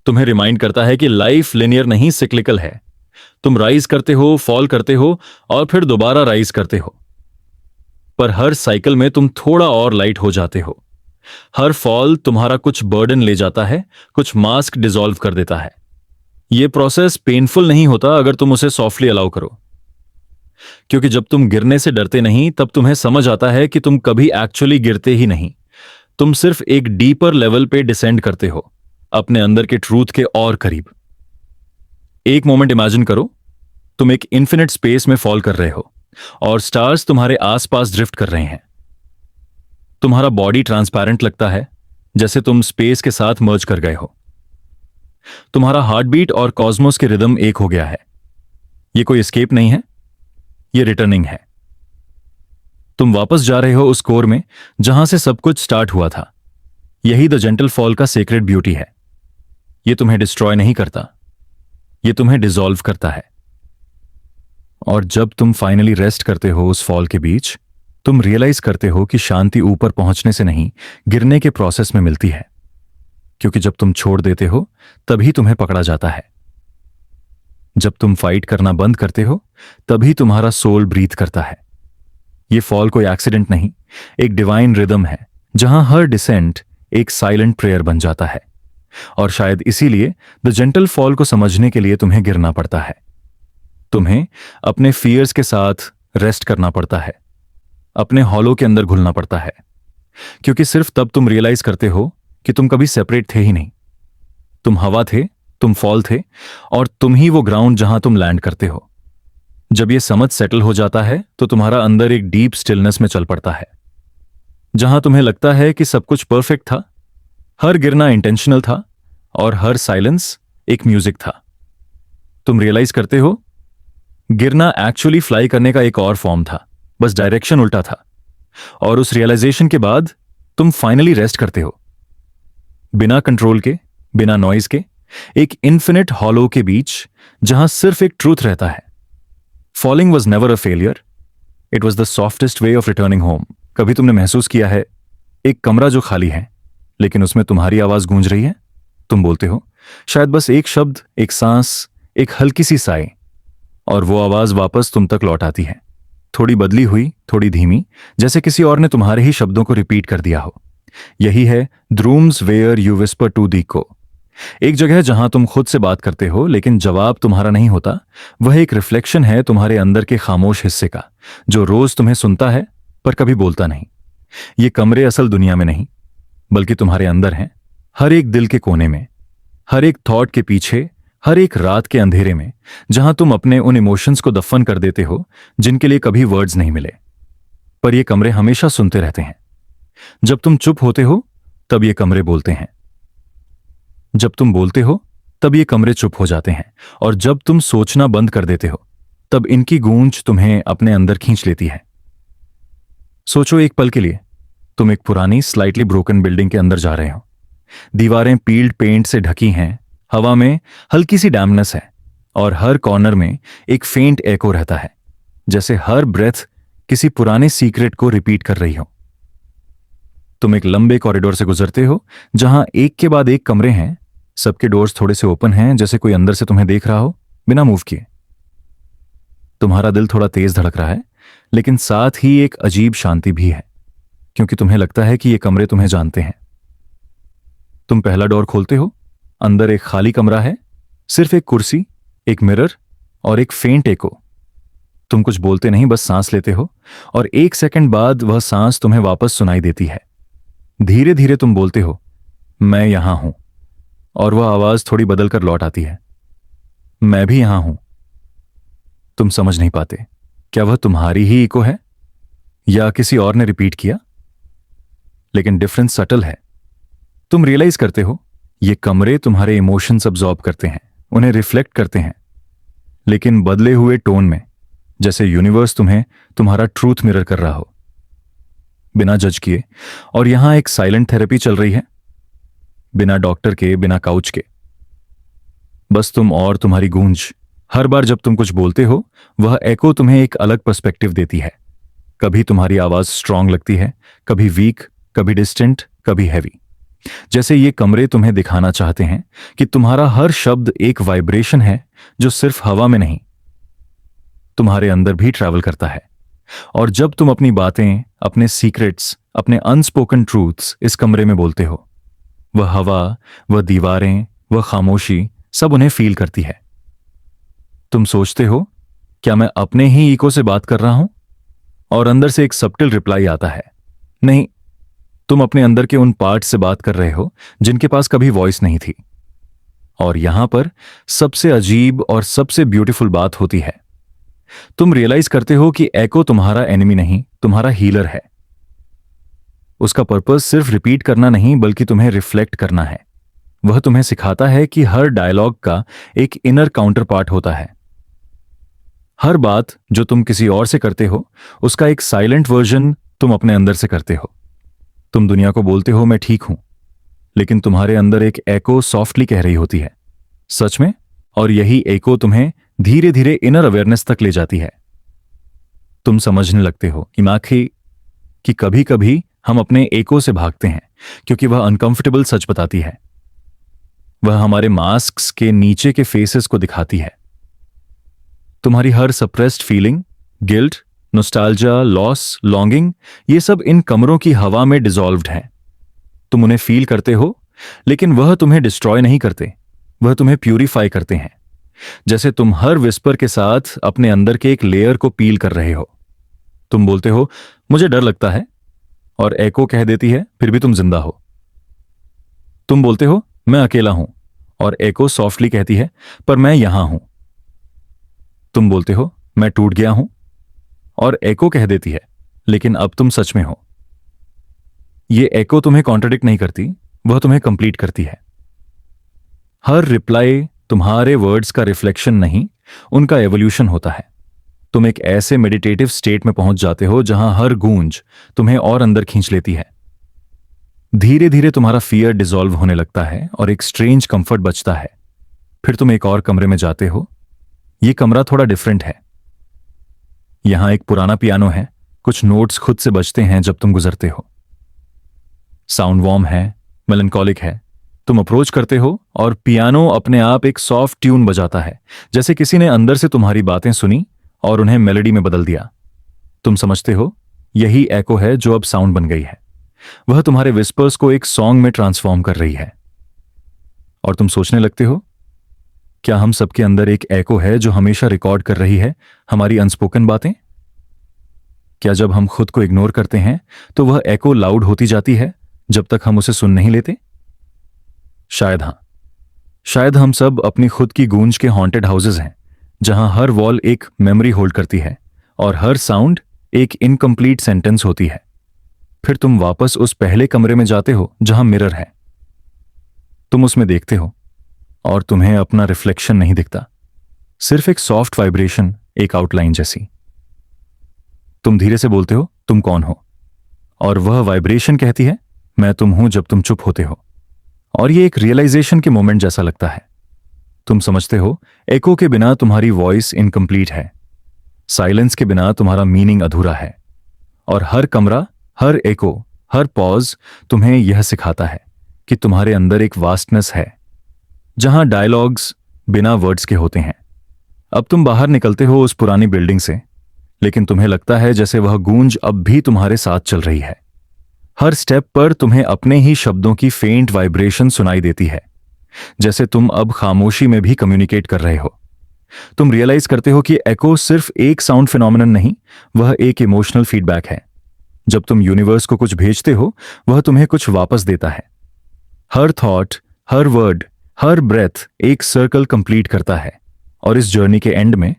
तुम्हें रिमाइंड करता है कि लाइफ लिनियर नहीं, सिक्लिकल है। तुम राइज करते हो, फॉल करते हो और फिर दोबारा राइज करते हो, पर हर साइकिल में तुम थोड़ा और लाइट हो जाते हो। हर फॉल तुम्हारा कुछ बर्डन ले जाता है, कुछ मास्क डिसॉल्व कर देता है। यह प्रोसेस पेनफुल नहीं होता अगर तुम उसे सॉफ्टली अलाउ करो, क्योंकि जब तुम गिरने से डरते नहीं, तब तुम्हें समझ आता है कि तुम कभी एक्चुअली गिरते ही नहीं, तुम सिर्फ एक डीपर लेवल पे डिसेंड करते हो, अपने अंदर के ट्रूथ के और करीब। एक मोमेंट इमेजिन करो, तुम एक इन्फिनिट स्पेस में फॉल कर रहे हो और स्टार्स तुम्हारे आसपास ड्रिफ्ट कर रहे हैं। तुम्हारा बॉडी ट्रांसपेरेंट लगता है, जैसे तुम स्पेस के साथ मर्ज कर गए हो। तुम्हारा हार्ट बीट और कॉस्मोस के रिदम एक हो गया है। यह कोई एस्केप नहीं है, यह रिटर्निंग है। तुम वापस जा रहे हो उस कोर में जहां से सब कुछ स्टार्ट हुआ था। यही द जेंटल फॉल का सीक्रेट ब्यूटी है। यह तुम्हें डिस्ट्रॉय नहीं करता, यह तुम्हें डिसॉल्व करता है। और जब तुम फाइनली रेस्ट करते हो उस फॉल के बीच, तुम रियलाइज करते हो कि शांति ऊपर पहुंचने से नहीं, गिरने के प्रोसेस में मिलती है। क्योंकि जब तुम छोड़ देते हो, तभी तुम्हें पकड़ा जाता है। जब तुम फाइट करना बंद करते हो, तभी तुम्हारा सोल ब्रीथ करता है। यह फॉल कोई एक्सीडेंट नहीं, एक डिवाइन रिदम है, जहां हर डिसेंट एक साइलेंट प्रेयर बन जाता है। और शायद इसीलिए द जेंटल फॉल को समझने के लिए तुम्हें गिरना पड़ता है। तुम्हें अपने फियर्स के साथ रेस्ट करना पड़ता है, अपने हॉलो के अंदर घुलना पड़ता है, क्योंकि सिर्फ तब तुम रियलाइज करते हो कि तुम कभी सेपरेट थे ही नहीं। तुम हवा थे, तुम फॉल थे, और तुम ही वो ग्राउंड जहां तुम लैंड करते हो। जब ये समझ सेटल हो जाता है तो तुम्हारा अंदर एक डीप स्टिलनेस में चल पड़ता है, जहां तुम्हें लगता है कि सब कुछ परफेक्ट था, हर गिरना इंटेंशनल था और हर साइलेंस एक म्यूजिक था। तुम रियलाइज करते हो गिरना एक्चुअली फ्लाई करने का एक और फॉर्म था, बस डायरेक्शन उल्टा था। और उस रियलाइजेशन के बाद तुम फाइनली रेस्ट करते हो, बिना कंट्रोल के, बिना नॉइज के, एक इन्फिनिट हॉलो के बीच, जहां सिर्फ एक ट्रूथ रहता है। Falling was never a failure, it was the softest way of returning home. कभी तुमने महसूस किया है एक कमरा जो खाली है लेकिन उसमें तुम्हारी आवाज गूंज रही है? तुम बोलते हो शायद बस एक शब्द, एक सांस, एक हल्की सी साई, और वो आवाज वापस तुम तक लौट आती है, थोड़ी बदली हुई, थोड़ी धीमी, जैसे किसी और ने तुम्हारे ही शब्दों को रिपीट कर दिया हो। यही है the rooms where you whisper to the echo. एक जगह जहां तुम खुद से बात करते हो लेकिन जवाब तुम्हारा नहीं होता। वह एक रिफ्लेक्शन है तुम्हारे अंदर के खामोश हिस्से का, जो रोज तुम्हें सुनता है पर कभी बोलता नहीं। ये कमरे असल दुनिया में नहीं बल्कि तुम्हारे अंदर हैं, हर एक दिल के कोने में, हर एक थॉट के पीछे, हर एक रात के अंधेरे में, जहां तुम अपने उन इमोशंस को दफन कर देते हो जिनके लिए कभी वर्ड्स नहीं मिले। पर ये कमरे हमेशा सुनते रहते हैं। जब तुम चुप होते हो तब ये कमरे बोलते हैं, जब तुम बोलते हो तब ये कमरे चुप हो जाते हैं, और जब तुम सोचना बंद कर देते हो तब इनकी गूंज तुम्हें अपने अंदर खींच लेती है। सोचो एक पल के लिए, तुम एक पुरानी स्लाइटली ब्रोकन बिल्डिंग के अंदर जा रहे हो। दीवारें पील्ड पेंट से ढकी हैं, हवा में हल्की सी डैम्पनेस है, और हर कॉर्नर में एक फेंट एको रहता है, जैसे हर ब्रेथ किसी पुराने सीक्रेट को रिपीट कर रही हो। तुम एक लंबे कॉरिडोर से गुजरते हो जहां एक के बाद एक कमरे हैं, सबके डोर्स थोड़े से ओपन हैं, जैसे कोई अंदर से तुम्हें देख रहा हो बिना मूव किए। तुम्हारा दिल थोड़ा तेज धड़क रहा है, लेकिन साथ ही एक अजीब शांति भी है, क्योंकि तुम्हें लगता है कि ये कमरे तुम्हें जानते हैं। तुम पहला डोर खोलते हो, अंदर एक खाली कमरा है, सिर्फ एक कुर्सी, एक मिरर और एक फेंट एको। तुम कुछ बोलते नहीं, बस सांस लेते हो, और एक सेकंड बाद वह सांस तुम्हें वापस सुनाई देती है। धीरे धीरे तुम बोलते हो, मैं यहां हूं, और वह आवाज थोड़ी बदलकर लौट आती है, मैं भी यहां हूं। तुम समझ नहीं पाते क्या वह तुम्हारी ही इको है या किसी और ने रिपीट किया, लेकिन डिफरेंस सटल है। तुम रियलाइज करते हो ये कमरे तुम्हारे इमोशंस अब्सॉर्ब करते हैं, उन्हें रिफ्लेक्ट करते हैं, लेकिन बदले हुए टोन में, जैसे यूनिवर्स तुम्हें तुम्हारा ट्रूथ मिरर कर रहा हो, बिना जज किए। और यहां एक साइलेंट थेरेपी चल रही है, बिना डॉक्टर के, बिना काउच के, बस तुम और तुम्हारी गूंज। हर बार जब तुम कुछ बोलते हो वह एको तुम्हें एक अलग पर्सपेक्टिव देती है। कभी तुम्हारी आवाज स्ट्रांग लगती है, कभी वीक, कभी डिस्टेंट, कभी हैवी, जैसे ये कमरे तुम्हें दिखाना चाहते हैं कि तुम्हारा हर शब्द एक वाइब्रेशन है जो सिर्फ हवा में नहीं, तुम्हारे अंदर भी ट्रैवल करता है। और जब तुम अपनी बातें, अपने सीक्रेट्स, अपने अनस्पोकन ट्रूथ्स इस कमरे में बोलते हो, वह हवा, वह दीवारें, वह खामोशी सब उन्हें फील करती है। तुम सोचते हो क्या मैं अपने ही इको से बात कर रहा हूं? और अंदर से एक सबटिल रिप्लाई आता है, नहीं, तुम अपने अंदर के उन पार्ट से बात कर रहे हो जिनके पास कभी वॉइस नहीं थी। और यहां पर सबसे अजीब और सबसे ब्यूटीफुल बात होती है, तुम रियलाइज करते हो कि एको तुम्हारा एनिमी नहीं, तुम्हारा हीलर है। उसका पर्पस सिर्फ रिपीट करना नहीं बल्कि तुम्हें रिफ्लेक्ट करना है। वह तुम्हें सिखाता है कि हर डायलॉग का एक इनर काउंटर पार्ट होता है। हर बात जो तुम किसी और से करते हो उसका एक साइलेंट वर्जन तुम अपने अंदर से करते हो। तुम दुनिया को बोलते हो मैं ठीक हूं, लेकिन तुम्हारे अंदर एक एको सॉफ्टली कह रही होती है, सच में। और यही एको तुम्हें धीरे धीरे इनर अवेयरनेस तक ले जाती है। तुम समझने लगते हो इमाखी कि कभी कभी हम अपने एको से भागते हैं क्योंकि वह अनकंफर्टेबल सच बताती है। वह हमारे मास्क्स के नीचे के फेसेस को दिखाती है। तुम्हारी हर suppressed feeling, guilt, nostalgia, loss, longing, ये सब इन कमरों की हवा में डिसॉल्व्ड है। तुम उन्हें फील करते हो, लेकिन वह तुम्हें डिस्ट्रॉय नहीं करते, वह तुम्हें प्यूरिफाई करते हैं। जैसे तुम हर विस्पर के साथ अपने अंदर के एक लेयर को पील कर रहे हो। तुम बोलते हो मुझे डर लगता है, और एको कह देती है फिर भी तुम जिंदा हो। तुम बोलते हो मैं अकेला हूं, और एको सॉफ्टली कहती है पर मैं यहां हूं। तुम बोलते हो मैं टूट गया हूं, और एको कह देती है लेकिन अब तुम सच में हो। ये एको तुम्हें कॉन्ट्रडिक्ट नहीं करती, वह तुम्हें कंप्लीट करती है। हर रिप्लाई तुम्हारे वर्ड्स का रिफ्लेक्शन नहीं, उनका एवोल्यूशन होता है। तुम एक ऐसे मेडिटेटिव स्टेट में पहुंच जाते हो जहां हर गूंज तुम्हें और अंदर खींच लेती है। धीरे धीरे तुम्हारा फियर डिसॉल्व होने लगता है और एक स्ट्रेंज कंफर्ट बचता है। फिर तुम एक और कमरे में जाते हो। ये कमरा थोड़ा डिफरेंट है। यहां एक पुराना पियानो है, कुछ नोट्स खुद से बजते हैं जब तुम गुजरते हो। साउंड वार्म है, मेलंकोलिक है। तुम अप्रोच करते हो और पियानो अपने आप एक सॉफ्ट ट्यून बजाता है, जैसे किसी ने अंदर से तुम्हारी बातें सुनी और उन्हें मेलोडी में बदल दिया। तुम समझते हो यही एको है जो अब साउंड बन गई है। वह तुम्हारे विस्पर्स को एक सॉन्ग में ट्रांसफॉर्म कर रही है। और तुम सोचने लगते हो, क्या हम सबके अंदर एक एको है जो हमेशा रिकॉर्ड कर रही है हमारी अनस्पोकन बातें? क्या जब हम खुद को इग्नोर करते हैं तो वह एको लाउड होती जाती है जब तक हम उसे सुन नहीं लेते? शायद हां। शायद हम सब अपनी खुद की गूंज के हॉन्टेड हाउसेज हैं, जहां हर वॉल एक मेमोरी होल्ड करती है और हर साउंड एक इनकम्प्लीट सेंटेंस होती है। फिर तुम वापस उस पहले कमरे में जाते हो जहां मिरर है। तुम उसमें देखते हो और तुम्हें अपना रिफ्लेक्शन नहीं दिखता, सिर्फ एक सॉफ्ट वाइब्रेशन, एक आउटलाइन जैसी। तुम धीरे से बोलते हो, तुम कौन हो? और वह वाइब्रेशन कहती है, मैं तुम हूं जब तुम चुप होते हो। और ये एक रियलाइजेशन के मोमेंट जैसा लगता है। तुम समझते हो एको के बिना तुम्हारी वॉइस इनकम्प्लीट है, साइलेंस के बिना तुम्हारा मीनिंग अधूरा है। और हर कमरा, हर एको, हर पॉज तुम्हें यह सिखाता है कि तुम्हारे अंदर एक वास्टनेस है, जहां डायलॉग्स बिना वर्ड्स के होते हैं। अब तुम बाहर निकलते हो उस पुरानी बिल्डिंग से, लेकिन तुम्हें लगता है जैसे वह गूंज अब भी तुम्हारे साथ चल रही है। हर स्टेप पर तुम्हें अपने ही शब्दों की फेंट वाइब्रेशन सुनाई देती है, जैसे तुम अब खामोशी में भी कम्युनिकेट कर रहे हो। तुम रियलाइज करते हो कि एको सिर्फ एक साउंड फिनोमिनन नहीं, वह एक इमोशनल फीडबैक है। जब तुम यूनिवर्स को कुछ भेजते हो, वह तुम्हें कुछ वापस देता है। हर थॉट, हर वर्ड, हर ब्रेथ एक सर्कल कंप्लीट करता है। और इस जर्नी के एंड में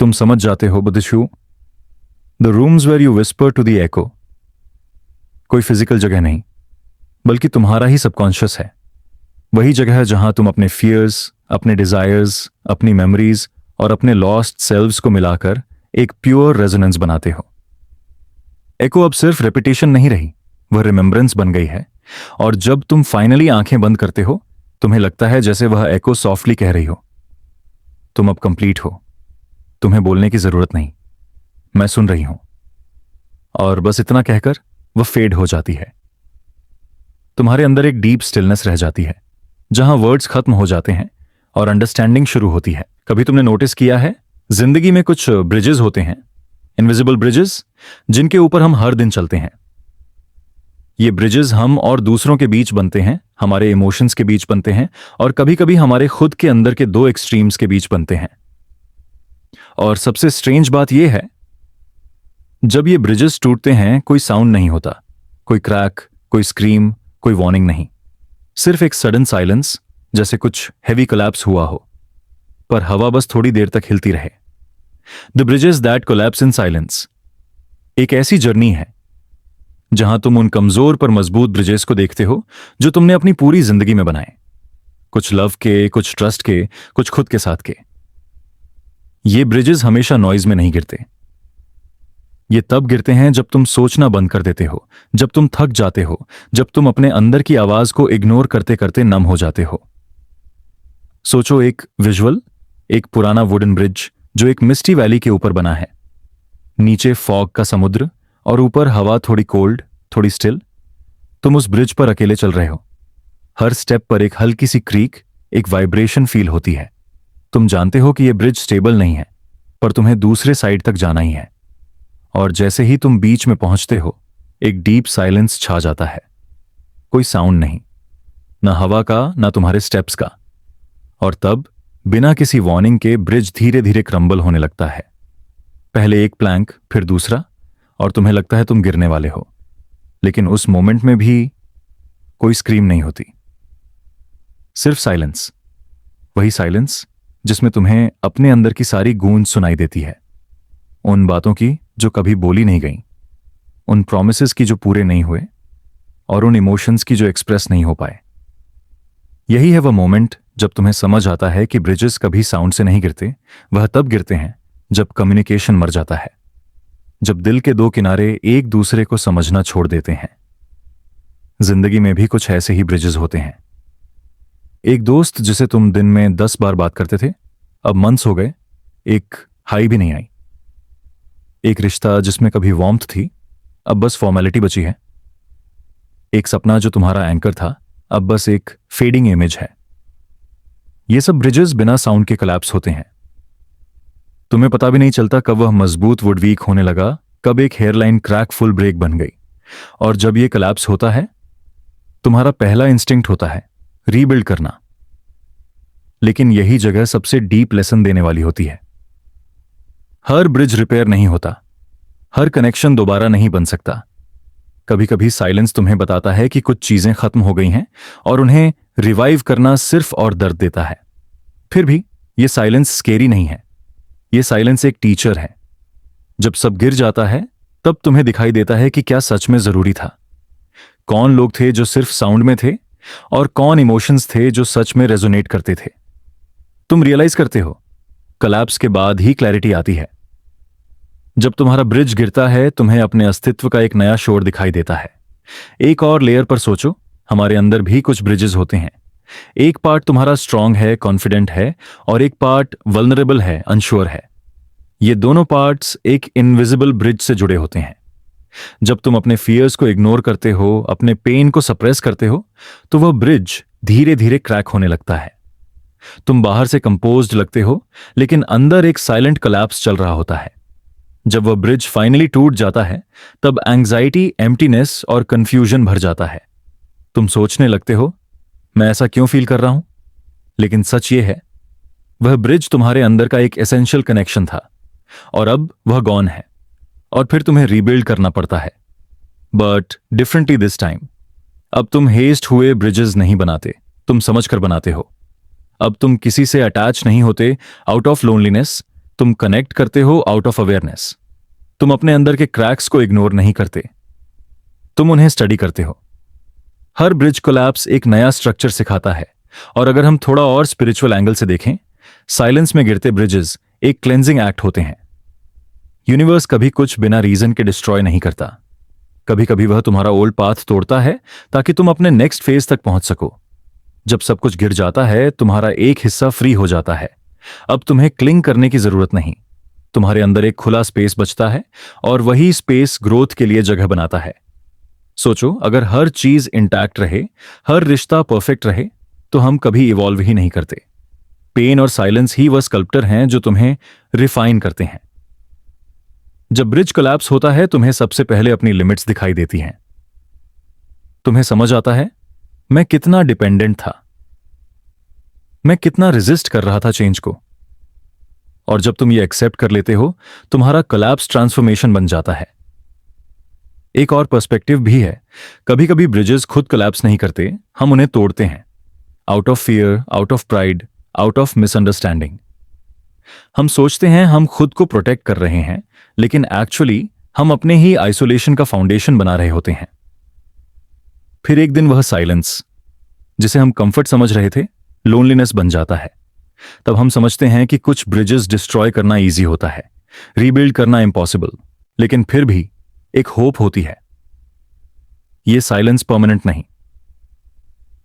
तुम समझ जाते हो, बुद्धिशु, the rooms where you whisper to the echo कोई फिजिकल जगह नहीं, बल्कि तुम्हारा ही सबकॉन्शियस है। वही जगह है जहां तुम अपने फियर्स, अपने डिजायर्स, अपनी मेमोरीज और अपने लॉस्ट सेल्व्स को मिलाकर एक प्योर रेजोनेंस बनाते हो। एको अब सिर्फ रेपिटेशन नहीं रही, वह रिमेम्बरेंस बन गई है। और जब तुम फाइनली आंखें बंद करते हो, तुम्हें लगता है जैसे वह एको सॉफ्टली कह रही हो, तुम अब कंप्लीट हो, तुम्हें बोलने की जरूरत नहीं, मैं सुन रही हूं। और बस इतना कहकर वह फेड हो जाती है। तुम्हारे अंदर एक डीप स्टिलनेस रह जाती है, जहां वर्ड्स खत्म हो जाते हैं और अंडरस्टैंडिंग शुरू होती है। कभी तुमने नोटिस किया है, जिंदगी में कुछ ब्रिजेस होते हैं, इनविजिबल ब्रिजेस, जिनके ऊपर हम हर दिन चलते हैं। ये ब्रिजेस हम और दूसरों के बीच बनते हैं, हमारे इमोशंस के बीच बनते हैं, और कभी कभी हमारे खुद के अंदर के दो एक्सट्रीम्स के बीच बनते हैं। और सबसे स्ट्रेंज बात यह है, जब ये ब्रिजेस टूटते हैं, कोई साउंड नहीं होता, कोई क्रैक, कोई स्क्रीम, कोई वार्निंग नहीं, सिर्फ एक सडन साइलेंस, जैसे कुछ हेवी कोलैप्स हुआ हो, पर हवा बस थोड़ी देर तक हिलती रहे। The bridges that collapse in silence एक ऐसी जर्नी है जहां तुम उन कमजोर पर मजबूत ब्रिजेस को देखते हो जो तुमने अपनी पूरी जिंदगी में बनाए, कुछ लव के, कुछ ट्रस्ट के, कुछ खुद के साथ के। ये ब्रिजेस हमेशा नॉइज में नहीं गिरते। ये तब गिरते हैं जब तुम सोचना बंद कर देते हो, जब तुम थक जाते हो, जब तुम अपने अंदर की आवाज को इग्नोर करते करते नम हो जाते हो। सोचो एक विजुअल, एक पुराना वुडन ब्रिज जो एक मिस्टी वैली के ऊपर बना है। नीचे फॉग का समुद्र और ऊपर हवा थोड़ी कोल्ड, थोड़ी स्टिल। तुम उस ब्रिज पर अकेले चल रहे हो। हर स्टेप पर एक हल्की सी क्रीक, एक वाइब्रेशन फील होती है। तुम जानते हो कि यह ब्रिज स्टेबल नहीं है, पर तुम्हें दूसरे साइड तक जाना ही है। और जैसे ही तुम बीच में पहुंचते हो, एक डीप साइलेंस छा जाता है। कोई साउंड नहीं, ना हवा का, ना तुम्हारे स्टेप्स का। और तब बिना किसी वार्निंग के ब्रिज धीरे धीरे क्रम्बल होने लगता है। पहले एक प्लैंक, फिर दूसरा, और तुम्हें लगता है तुम गिरने वाले हो। लेकिन उस मोमेंट में भी कोई स्क्रीम नहीं होती, सिर्फ साइलेंस। वही साइलेंस जिसमें तुम्हें अपने अंदर की सारी गूंज सुनाई देती है, उन बातों की जो कभी बोली नहीं गईं, उन प्रॉमिसेस की जो पूरे नहीं हुए, और उन इमोशंस की जो एक्सप्रेस नहीं हो पाए। यही है वह मोमेंट जब तुम्हें समझ आता है कि ब्रिजेस कभी साउंड से नहीं गिरते। वह तब गिरते हैं जब कम्युनिकेशन मर जाता है, जब दिल के दो किनारे एक दूसरे को समझना छोड़ देते हैं। जिंदगी में भी कुछ ऐसे ही ब्रिजेस होते हैं। एक दोस्त जिसे तुम दिन में 10 बार बात करते थे, अब मंथ्स हो गए, एक हाई भी नहीं आई। एक रिश्ता जिसमें कभी वार्मथ थी, अब बस फॉर्मेलिटी बची है। एक सपना जो तुम्हारा एंकर था, अब बस एक फेडिंग इमेज है। ये सब ब्रिजेस बिना साउंड के कोलैप्स होते हैं। तुम्हें पता भी नहीं चलता कब वह मजबूत वुड वीक होने लगा, कब एक हेयरलाइन क्रैक फुल ब्रेक बन गई। और जब ये कोलैप्स होता है, तुम्हारा पहला इंस्टिंक्ट होता है रीबिल्ड करना। लेकिन यही जगह सबसे डीप लेसन देने वाली होती है। हर ब्रिज रिपेयर नहीं होता, हर कनेक्शन दोबारा नहीं बन सकता। कभी कभी साइलेंस तुम्हें बताता है कि कुछ चीजें खत्म हो गई हैं और उन्हें रिवाइव करना सिर्फ और दर्द देता है। फिर भी यह साइलेंस स्केरी नहीं है, यह साइलेंस एक टीचर है। जब सब गिर जाता है, तब तुम्हें दिखाई देता है कि क्या सच में जरूरी था। कौन लोग थे जो सिर्फ साउंड में थे और कौन इमोशंस थे जो सच में रेजोनेट करते थे। तुम रियलाइज करते हो, कोलैप्स के बाद ही क्लैरिटी आती है। जब तुम्हारा ब्रिज गिरता है, तुम्हें अपने अस्तित्व का एक नया शोर दिखाई देता है। एक और लेयर पर सोचो, हमारे अंदर भी कुछ ब्रिजेस होते हैं। एक पार्ट तुम्हारा स्ट्रांग है, कॉन्फिडेंट है, और एक पार्ट वल्नरेबल है, अनश्योर है। ये दोनों पार्ट्स एक इनविजिबल ब्रिज से जुड़े होते हैं। जब तुम अपने फियर्स को इग्नोर करते हो, अपने पेन को सप्रेस करते हो, तो वह ब्रिज धीरे धीरे क्रैक होने लगता है। तुम बाहर से कंपोज्ड लगते हो, लेकिन अंदर एक साइलेंट कोलैप्स चल रहा होता है। जब वह ब्रिज फाइनली टूट जाता है, तब एंग्जाइटी, एम्प्टीनेस और कंफ्यूजन भर जाता है। तुम सोचने लगते हो, मैं ऐसा क्यों फील कर रहा हूं? लेकिन सच ये है, वह ब्रिज तुम्हारे अंदर का एक एसेंशियल कनेक्शन था, और अब वह गॉन है, और फिर तुम्हें रीबिल्ड करना पड़ता है। But differently this time. अब तुम हेस्ट हुए ब्रिजेस नहीं बनाते, तुम समझकर बनाते हो। अब तुम किसी से अटैच नहीं होते आउट ऑफ लोनलीनेस, तुम कनेक्ट करते हो आउट ऑफ अवेयरनेस। तुम अपने अंदर के क्रैक्स को इग्नोर नहीं करते, तुम उन्हें स्टडी करते हो। हर ब्रिज कोलैप्स एक नया स्ट्रक्चर सिखाता है। और अगर हम थोड़ा और स्पिरिचुअल एंगल से देखें, साइलेंस में गिरते ब्रिजेस एक क्लेंजिंग एक्ट होते हैं। यूनिवर्स कभी कुछ बिना रीजन के डिस्ट्रॉय नहीं करता। कभी कभी वह तुम्हारा ओल्ड पाथ तोड़ता है ताकि तुम अपने नेक्स्ट फेज तक पहुंच सको। जब सब कुछ गिर जाता है, तुम्हारा एक हिस्सा फ्री हो जाता है। अब तुम्हें क्लिंग करने की जरूरत नहीं, तुम्हारे अंदर एक खुला स्पेस बचता है, और वही स्पेस ग्रोथ के लिए जगह बनाता है। सोचो, अगर हर चीज इंटैक्ट रहे, हर रिश्ता परफेक्ट रहे, तो हम कभी इवॉल्व ही नहीं करते। पेन और साइलेंस ही वह स्कल्प्टर हैं जो तुम्हें रिफाइन करते हैं। जब ब्रिज कोलैप्स होता है, तुम्हें सबसे पहले अपनी लिमिट्स दिखाई देती हैं। तुम्हें समझ आता है, मैं कितना डिपेंडेंट था, मैं कितना रेजिस्ट कर रहा था चेंज को। और जब तुम ये एक्सेप्ट कर लेते हो, तुम्हारा कोलैप्स ट्रांसफॉर्मेशन बन जाता है। एक और पर्सपेक्टिव भी है, कभी कभी ब्रिजेस खुद कोलैप्स नहीं करते, हम उन्हें तोड़ते हैं। Out of fear, out of pride, out of misunderstanding. हम सोचते हैं हम खुद को प्रोटेक्ट कर रहे हैं, लेकिन एक्चुअली हम अपने ही आइसोलेशन का फाउंडेशन बना रहे होते हैं। फिर एक दिन वह साइलेंस, जिसे हम कंफर्ट समझ रहे थे, लोनलीनेस बन जाता है। तब हम समझते हैं कि कुछ ब्रिजेस डिस्ट्रॉय करना इजी होता है, रीबिल्ड करना इम्पॉसिबल। लेकिन फिर भी एक होप होती है। यह साइलेंस परमानेंट नहीं,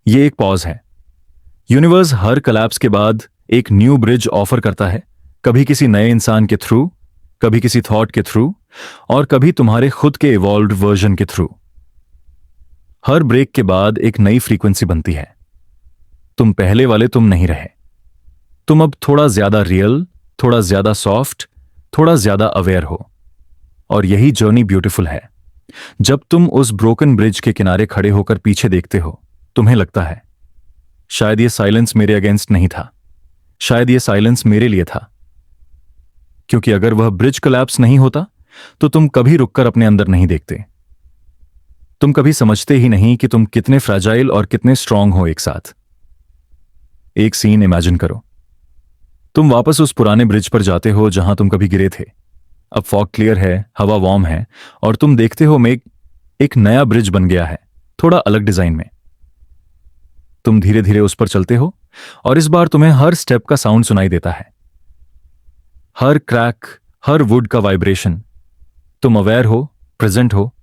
यह एक पॉज है। यूनिवर्स हर कोलैप्स के बाद एक न्यू ब्रिज ऑफर करता है, कभी किसी नए इंसान के थ्रू, कभी किसी थॉट के थ्रू, और कभी तुम्हारे खुद के इवॉल्व्ड वर्जन के थ्रू। हर ब्रेक के बाद एक नई फ्रीक्वेंसी बनती है। तुम पहले वाले तुम नहीं रहे, तुम अब थोड़ा ज्यादा रियल, थोड़ा ज्यादा सॉफ्ट, थोड़ा ज्यादा अवेयर हो। और यही जर्नी ब्यूटीफुल है। जब तुम उस ब्रोकन ब्रिज के किनारे खड़े होकर पीछे देखते हो, तुम्हें लगता है शायद ये साइलेंस मेरे अगेंस्ट नहीं था, शायद ये साइलेंस मेरे लिए था। क्योंकि अगर वह ब्रिज कोलैप्स नहीं होता, तो तुम कभी रुककर अपने अंदर नहीं देखते। तुम कभी समझते ही नहीं कि तुम कितने फ्रैजाइल और कितने स्ट्रांग हो एक साथ। एक सीन इमेजिन करो, तुम वापस उस पुराने ब्रिज पर जाते हो जहां तुम कभी गिरे थे। अब फॉग क्लियर है, हवा वार्म है, और तुम देखते हो में एक नया ब्रिज बन गया है, थोड़ा अलग डिजाइन में। तुम धीरे धीरे उस पर चलते हो, और इस बार तुम्हें हर स्टेप का साउंड सुनाई देता है, हर क्रैक, हर वुड का वाइब्रेशन। तुम अवेयर हो, प्रेजेंट हो।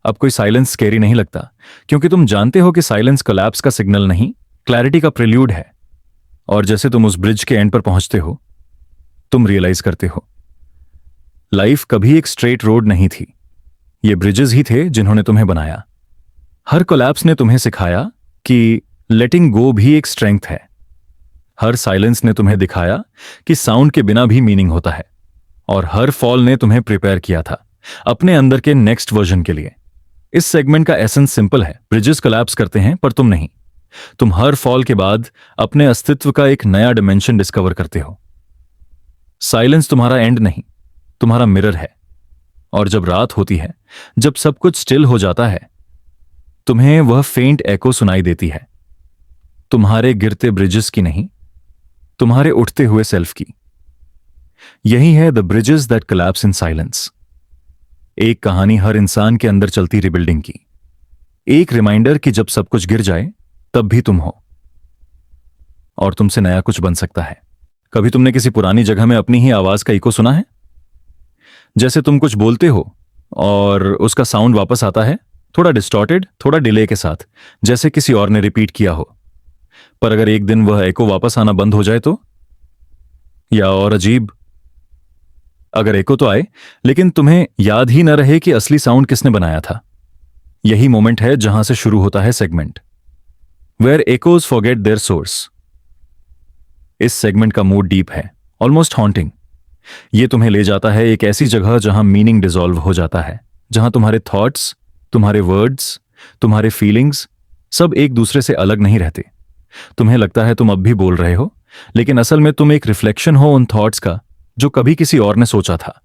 अब कोई साइलेंस स्कैरी नहीं लगता, क्योंकि तुम जानते हो कि साइलेंस कोलैप्स का सिग्नल नहीं, क्लैरिटी का प्रिल्यूड है। और जैसे तुम उस ब्रिज के एंड पर पहुंचते हो, तुम रियलाइज करते हो लाइफ कभी एक स्ट्रेट रोड नहीं थी। ये ब्रिजेस ही थे जिन्होंने तुम्हें बनाया। हर कोलैप्स ने तुम्हें सिखाया कि लेटिंग गो भी एक स्ट्रेंथ है। हर साइलेंस ने तुम्हें दिखाया कि साउंड के बिना भी मीनिंग होता है। और हर फॉल ने तुम्हें प्रिपेयर किया था अपने अंदर के नेक्स्ट वर्जन के लिए। इस सेगमेंट का एसेंस सिंपल है, ब्रिजेस कोलैप्स करते हैं पर तुम नहीं। तुम हर फॉल के बाद अपने अस्तित्व का एक नया डिमेंशन डिस्कवर करते हो। साइलेंस तुम्हारा एंड नहीं, तुम्हारा मिरर है। और जब रात होती है, जब सब कुछ स्टिल हो जाता है, तुम्हें वह फेंट एको सुनाई देती है, तुम्हारे गिरते ब्रिजेस की नहीं, तुम्हारे उठते हुए सेल्फ की। यही है the bridges that collapse in silence. एक कहानी हर इंसान के अंदर चलती रिबिल्डिंग की, एक रिमाइंडर कि जब सब कुछ गिर जाए तब भी तुम हो और तुमसे नया कुछ बन सकता है। कभी तुमने किसी पुरानी जगह में अपनी ही आवाज का इको सुना है? जैसे तुम कुछ बोलते हो और उसका साउंड वापस आता है, थोड़ा डिस्टॉर्टेड, थोड़ा डिले के साथ, जैसे किसी और ने रिपीट किया हो। पर अगर एक दिन वह एको वापस आना बंद हो जाए तो? या और अजीब, अगर एको तो आए लेकिन तुम्हें याद ही न रहे कि असली साउंड किसने बनाया था। यही मोमेंट है जहां से शुरू होता है segment where echoes forget their source. इस सेगमेंट का मूड डीप है, ऑलमोस्ट हॉन्टिंग। ये तुम्हें ले जाता है एक ऐसी जगह जहां मीनिंग डिसॉल्व हो जाता है, जहां तुम्हारे थॉट्स, तुम्हारे वर्ड्स, तुम्हारे फीलिंग्स सब एक दूसरे से अलग नहीं रहते। तुम्हें लगता है तुम अब भी बोल रहे हो, लेकिन असल में तुम एक रिफ्लेक्शन हो उन थॉट्स का जो कभी किसी और ने सोचा था।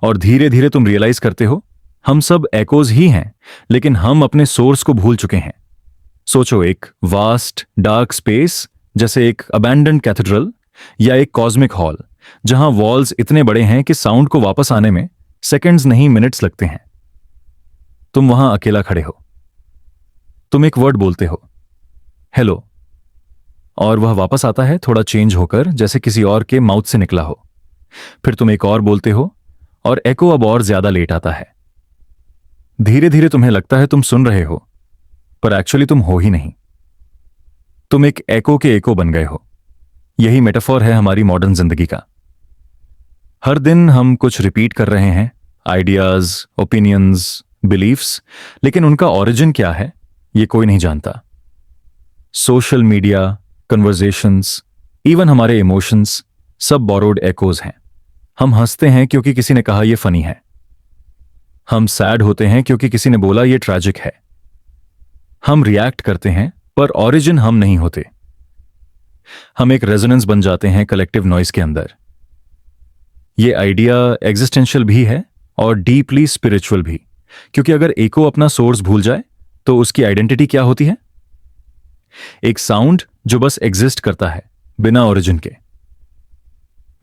और धीरे धीरे तुम रियलाइज करते हो हम सब एकोज ही हैं, लेकिन हम अपने सोर्स को भूल चुके हैं। सोचो, एक वास्ट डार्क स्पेस जैसे एक अबैंडन्ड कैथेड्रल या एक कॉस्मिक हॉल जहां वॉल्स इतने बड़े हैं कि साउंड को वापस आने में सेकंड्स नहीं मिनट्स लगते हैं। तुम वहां अकेला खड़े हो। तुम एक वर्ड बोलते हो, हेलो, और वह वापस आता है थोड़ा चेंज होकर, जैसे किसी और के माउथ से निकला हो। फिर तुम एक और बोलते हो और एको अब और ज्यादा लेट आता है। धीरे धीरे तुम्हें लगता है तुम सुन रहे हो, पर एक्चुअली तुम हो ही नहीं। तुम एक एको के एको बन गए हो। यही मेटाफॉर है हमारी मॉडर्न जिंदगी का। हर दिन हम कुछ रिपीट कर रहे हैं, आइडियाज, ओपिनियंस, बिलीफ्स, लेकिन उनका ओरिजिन क्या है ये कोई नहीं जानता। सोशल मीडिया, कन्वर्सेशंस, इवन हमारे इमोशंस सब बोरोड एकोज हैं। हम हंसते हैं क्योंकि किसी ने कहा यह फनी है। हम सैड होते हैं क्योंकि किसी ने बोला यह ट्रैजिक है। हम रिएक्ट करते हैं पर ओरिजिन हम नहीं होते। हम एक रेजोनेंस बन जाते हैं कलेक्टिव नॉइज के अंदर। यह आइडिया एग्जिस्टेंशियल भी है और डीपली स्पिरिचुअल भी, क्योंकि अगर एको अपना सोर्स भूल जाए तो उसकी आइडेंटिटी क्या होती है? एक साउंड जो बस एग्जिस्ट करता है बिना ओरिजिन के।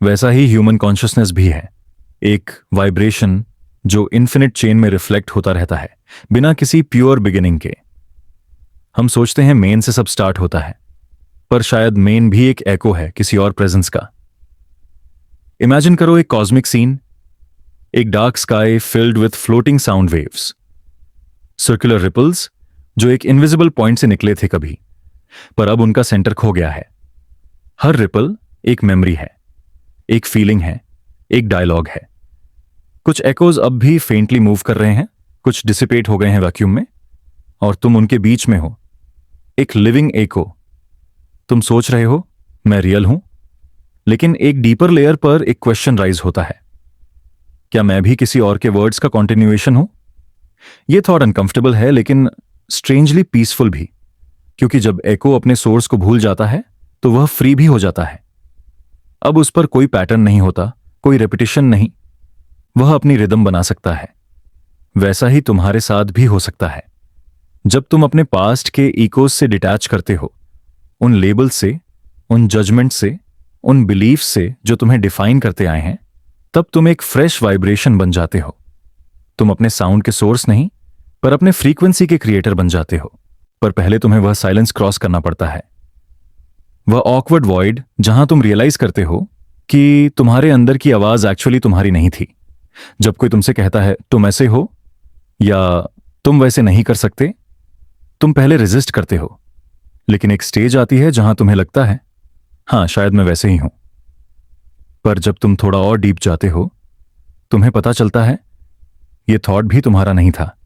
वैसा ही ह्यूमन कॉन्शियसनेस भी है, एक वाइब्रेशन जो इन्फिनिट चेन में रिफ्लेक्ट होता रहता है बिना किसी प्योर बिगिनिंग के। हम सोचते हैं मेन से सब स्टार्ट होता है, पर शायद मेन भी एक एको है किसी और प्रेजेंस का। इमेजिन करो एक कॉस्मिक सीन, एक dark sky filled with floating sound waves, circular ripples जो एक इनविजिबल पॉइंट से निकले थे कभी, पर अब उनका सेंटर खो गया है। हर रिपल एक मेमोरी है, एक फीलिंग है, एक डायलॉग है। कुछ एकोज अब भी फेंटली मूव कर रहे हैं, कुछ डिसिपेट हो गए हैं वैक्यूम में, और तुम उनके बीच में हो, एक लिविंग एको। तुम सोच रहे हो मैं रियल हूं, लेकिन एक डीपर लेयर पर एक क्वेश्चन राइज होता है, क्या मैं भी किसी और के वर्ड्स का कॉन्टिन्यूएशन हूं? यह थॉट अनकंफर्टेबल है लेकिन स्ट्रेंजली पीसफुल भी, क्योंकि जब एको अपने सोर्स को भूल जाता है तो वह फ्री भी हो जाता है। अब उस पर कोई पैटर्न नहीं होता, कोई रेपिटेशन नहीं, वह अपनी रिदम बना सकता है। वैसा ही तुम्हारे साथ भी हो सकता है। जब तुम अपने पास्ट के इकोज से डिटैच करते हो, उन लेबल से, उन जजमेंट से, उन बिलीफ से जो तुम्हें डिफाइन करते आए हैं, तब तुम एक फ्रेश वाइब्रेशन बन जाते हो। तुम अपने साउंड के सोर्स नहीं, पर अपने फ्रीक्वेंसी के क्रिएटर बन जाते हो। पर पहले तुम्हें वह साइलेंस क्रॉस करना पड़ता है, वह ऑकवर्ड वॉइड जहां तुम रियलाइज करते हो कि तुम्हारे अंदर की आवाज एक्चुअली तुम्हारी नहीं थी। जब कोई तुमसे कहता है तुम ऐसे हो या तुम वैसे नहीं कर सकते, तुम पहले रेजिस्ट करते हो, लेकिन एक स्टेज आती है जहां तुम्हें लगता है हां शायद मैं वैसे ही हूं। पर जब तुम थोड़ा और डीप जाते हो, तुम्हें पता चलता है ये थॉट भी तुम्हारा नहीं था,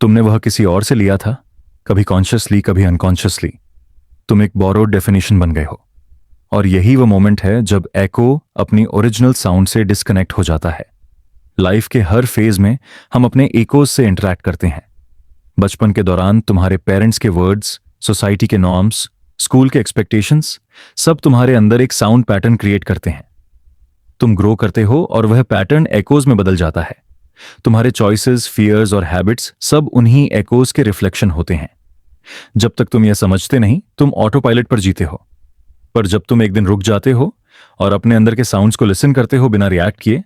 तुमने वह किसी और से लिया था, कभी कॉन्शियसली कभी अनकॉन्शियसली। तुम एक बोरोड डेफिनेशन बन गए हो। और यही वो मोमेंट है जब एको अपनी ओरिजिनल साउंड से डिस्कनेक्ट हो जाता है। लाइफ के हर फेज में हम अपने इकोज से इंटरैक्ट करते हैं। बचपन के दौरान तुम्हारे पेरेंट्स के वर्ड्स, सोसाइटी के नॉर्म्स, स्कूल के एक्सपेक्टेशंस, सब तुम्हारे अंदर एक साउंड पैटर्न क्रिएट करते हैं। तुम ग्रो करते हो और वह पैटर्न एकोज में बदल जाता है। तुम्हारे चॉइसेस, फियर्स और हैबिट्स सब उन्हीं एकोज के रिफ्लेक्शन होते हैं। जब तक तुम यह समझते नहीं, तुम ऑटो पायलट पर जीते हो। पर जब तुम एक दिन रुक जाते हो और अपने अंदर के साउंड्स को लिसन करते हो बिना रिएक्ट किए,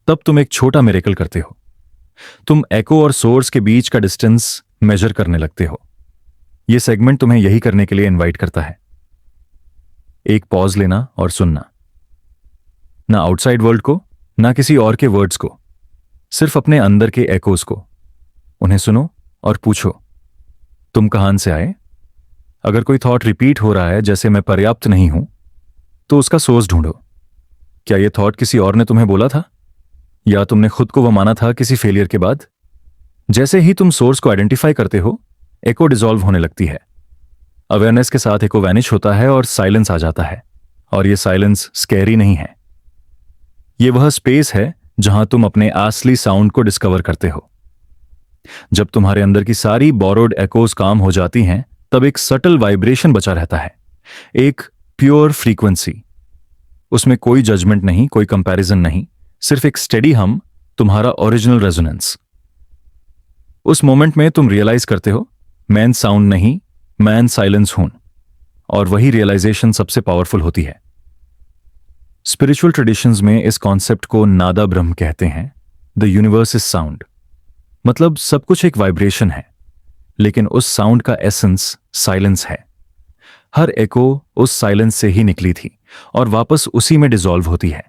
तब तुम एक छोटा मिरेकल करते हो। तुम एको और सोर्स के बीच का डिस्टेंस मेजर करने लगते हो। यह सेगमेंट तुम्हें यही करने के लिए इनवाइट करता है। एक पॉज लेना और सुनना, ना आउटसाइड वर्ल्ड को, ना किसी और के वर्ड्स को, सिर्फ अपने अंदर के एकोज को। उन्हें सुनो और पूछो, तुम कहां से आए? अगर कोई थॉट रिपीट हो रहा है जैसे मैं पर्याप्त नहीं हूं, तो उसका सोर्स ढूंढो। क्या यह थॉट किसी और ने तुम्हें बोला था, या तुमने खुद को वह माना था किसी फेलियर के बाद? जैसे ही तुम सोर्स को आइडेंटिफाई करते हो, एको डिसॉल्व होने लगती है। अवेयरनेस के साथ एको वैनिश होता है और साइलेंस आ जाता है। और यह साइलेंस स्कैरी नहीं है। यह वह स्पेस है जहां तुम अपने असली साउंड को डिस्कवर करते हो। जब तुम्हारे अंदर की सारी बोरोड एकोज काम हो जाती हैं, तब एक सटल वाइब्रेशन बचा रहता है, एक प्योर फ्रीक्वेंसी। उसमें कोई जजमेंट नहीं, कोई कंपैरिजन नहीं, सिर्फ एक स्टेडी हम, तुम्हारा ओरिजिनल रेजोनेंस। उस मोमेंट में तुम रियलाइज करते हो, मैं साउंड नहीं, मैं साइलेंस हूं। और वही रियलाइजेशन सबसे पावरफुल होती है। स्पिरिचुअल ट्रेडिशंस में इस कॉन्सेप्ट को नादा ब्रह्म कहते हैं। The universe is sound. मतलब सब कुछ एक वाइब्रेशन है, लेकिन उस साउंड का एसेंस साइलेंस है। हर एको उस साइलेंस से ही निकली थी और वापस उसी में डिसॉल्व होती है।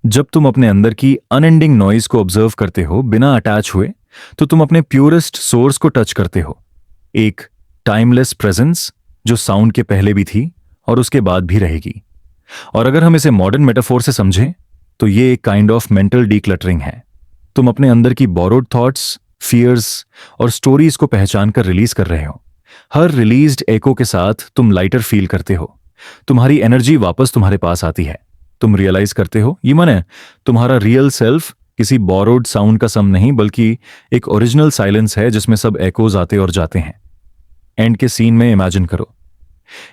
जब तुम अपने अंदर की अनएंडिंग नॉइज को ऑब्जर्व करते हो बिना अटैच हुए, तो तुम अपने प्योरेस्ट सोर्स को टच करते हो। एक टाइमलेस प्रेजेंस जो साउंड के पहले भी थी और उसके बाद भी रहेगी। और अगर हम इसे मॉडर्न मेटाफोर से समझें, तो ये एक काइंड ऑफ मेंटल डीक्लटरिंग है। तुम अपने अंदर की बोरोड थॉट्स, फियर्स और स्टोरीज को पहचान कर रिलीज कर रहे हो। हर रिलीज्ड एको के साथ तुम लाइटर फील करते हो। तुम्हारी एनर्जी वापस तुम्हारे पास आती है। तुम रियलाइज करते हो, ये माने तुम्हारा रियल सेल्फ किसी बोरोड साउंड का सम नहीं, बल्कि एक ओरिजिनल साइलेंस है जिसमें सब एकोज आते और जाते हैं। एंड के सीन में इमेजिन करो,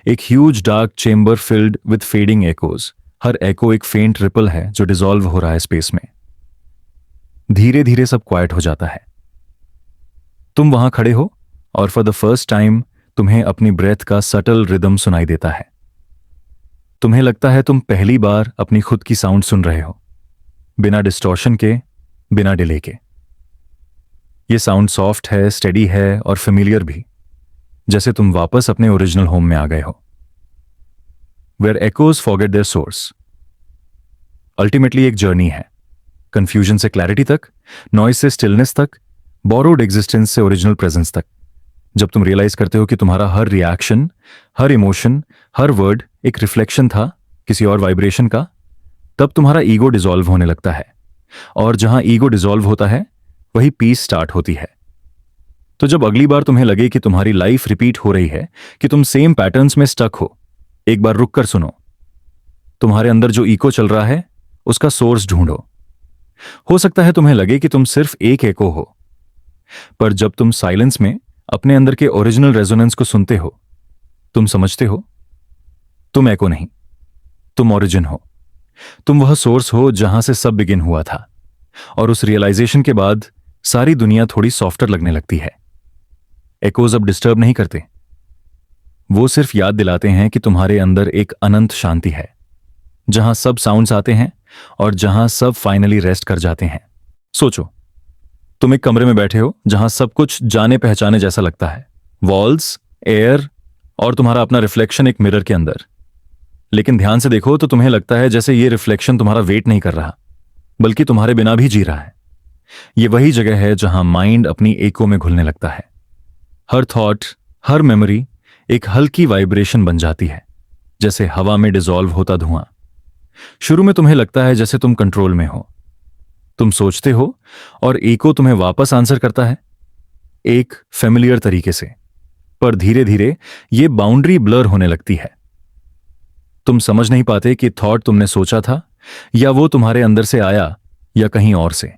एक huge dark chamber filled with fading echoes. हर एको एक फेंट रिपल है जो डिसॉल्व हो रहा है स्पेस में। धीरे धीरे सब क्वाइट हो जाता है। तुम वहां खड़े हो और फॉर द फर्स्ट टाइम तुम्हें अपनी ब्रेथ का सटल रिदम सुनाई देता है। तुम्हें लगता है तुम पहली बार अपनी खुद की साउंड सुन रहे हो, बिना डिस्टॉर्शन के, बिना डिले के। यह साउंड सॉफ्ट है, स्टेडी है और फेमिलियर भी, जैसे तुम वापस अपने ओरिजिनल होम में आ गए हो। Where echoes forget their source. Ultimately एक जर्नी है, कंफ्यूजन से क्लैरिटी तक, नॉइज से स्टिलनेस तक, बोरोड एग्जिस्टेंस से ओरिजिनल प्रेजेंस तक। जब तुम रियलाइज करते हो कि तुम्हारा हर रिएक्शन, हर इमोशन, हर वर्ड एक रिफ्लेक्शन था किसी और वाइब्रेशन का, तब तुम्हारा ईगो डिसॉल्व होने लगता है। और जहां ईगो डिसॉल्व होता है, वही पीस स्टार्ट होती है। तो जब अगली बार तुम्हें लगे कि तुम्हारी लाइफ रिपीट हो रही है, कि तुम सेम पैटर्न्स में स्टक हो, एक बार रुक कर सुनो। तुम्हारे अंदर जो इको चल रहा है, उसका सोर्स ढूंढो। हो सकता है तुम्हें लगे कि तुम सिर्फ एक एको हो, पर जब तुम साइलेंस में अपने अंदर के ओरिजिनल रेजोनेंस को सुनते हो, तुम समझते हो तुम एको नहीं, तुम ओरिजिन हो। तुम वह सोर्स हो जहां से सब बिगिन हुआ था। और उस रियलाइजेशन के बाद सारी दुनिया थोड़ी सॉफ्टर लगने लगती है। एकोज अब डिस्टर्ब नहीं करते, वो सिर्फ याद दिलाते हैं कि तुम्हारे अंदर एक अनंत शांति है, जहां सब साउंड्स आते हैं और जहां सब फाइनली रेस्ट कर जाते हैं। सोचो, तुम एक कमरे में बैठे हो जहां सब कुछ जाने पहचाने जैसा लगता है, वॉल्स, एयर और तुम्हारा अपना रिफ्लेक्शन एक मिरर के अंदर। लेकिन ध्यान से देखो तो तुम्हें लगता है जैसे ये रिफ्लेक्शन तुम्हारा वेट नहीं कर रहा, बल्कि तुम्हारे बिना भी जी रहा है। ये वही जगह है जहां माइंड अपनी एको में घुलने लगता है। हर थॉट, हर मेमोरी एक हल्की वाइब्रेशन बन जाती है, जैसे हवा में डिसॉल्व होता धुआं। शुरू में तुम्हें लगता है जैसे तुम कंट्रोल में हो, तुम सोचते हो और एको तुम्हें वापस आंसर करता है, एक फेमिलियर तरीके से। पर धीरे धीरे ये बाउंड्री ब्लर होने लगती है। तुम समझ नहीं पाते कि थॉट तुमने सोचा था या वो तुम्हारे अंदर से आया या कहीं और से।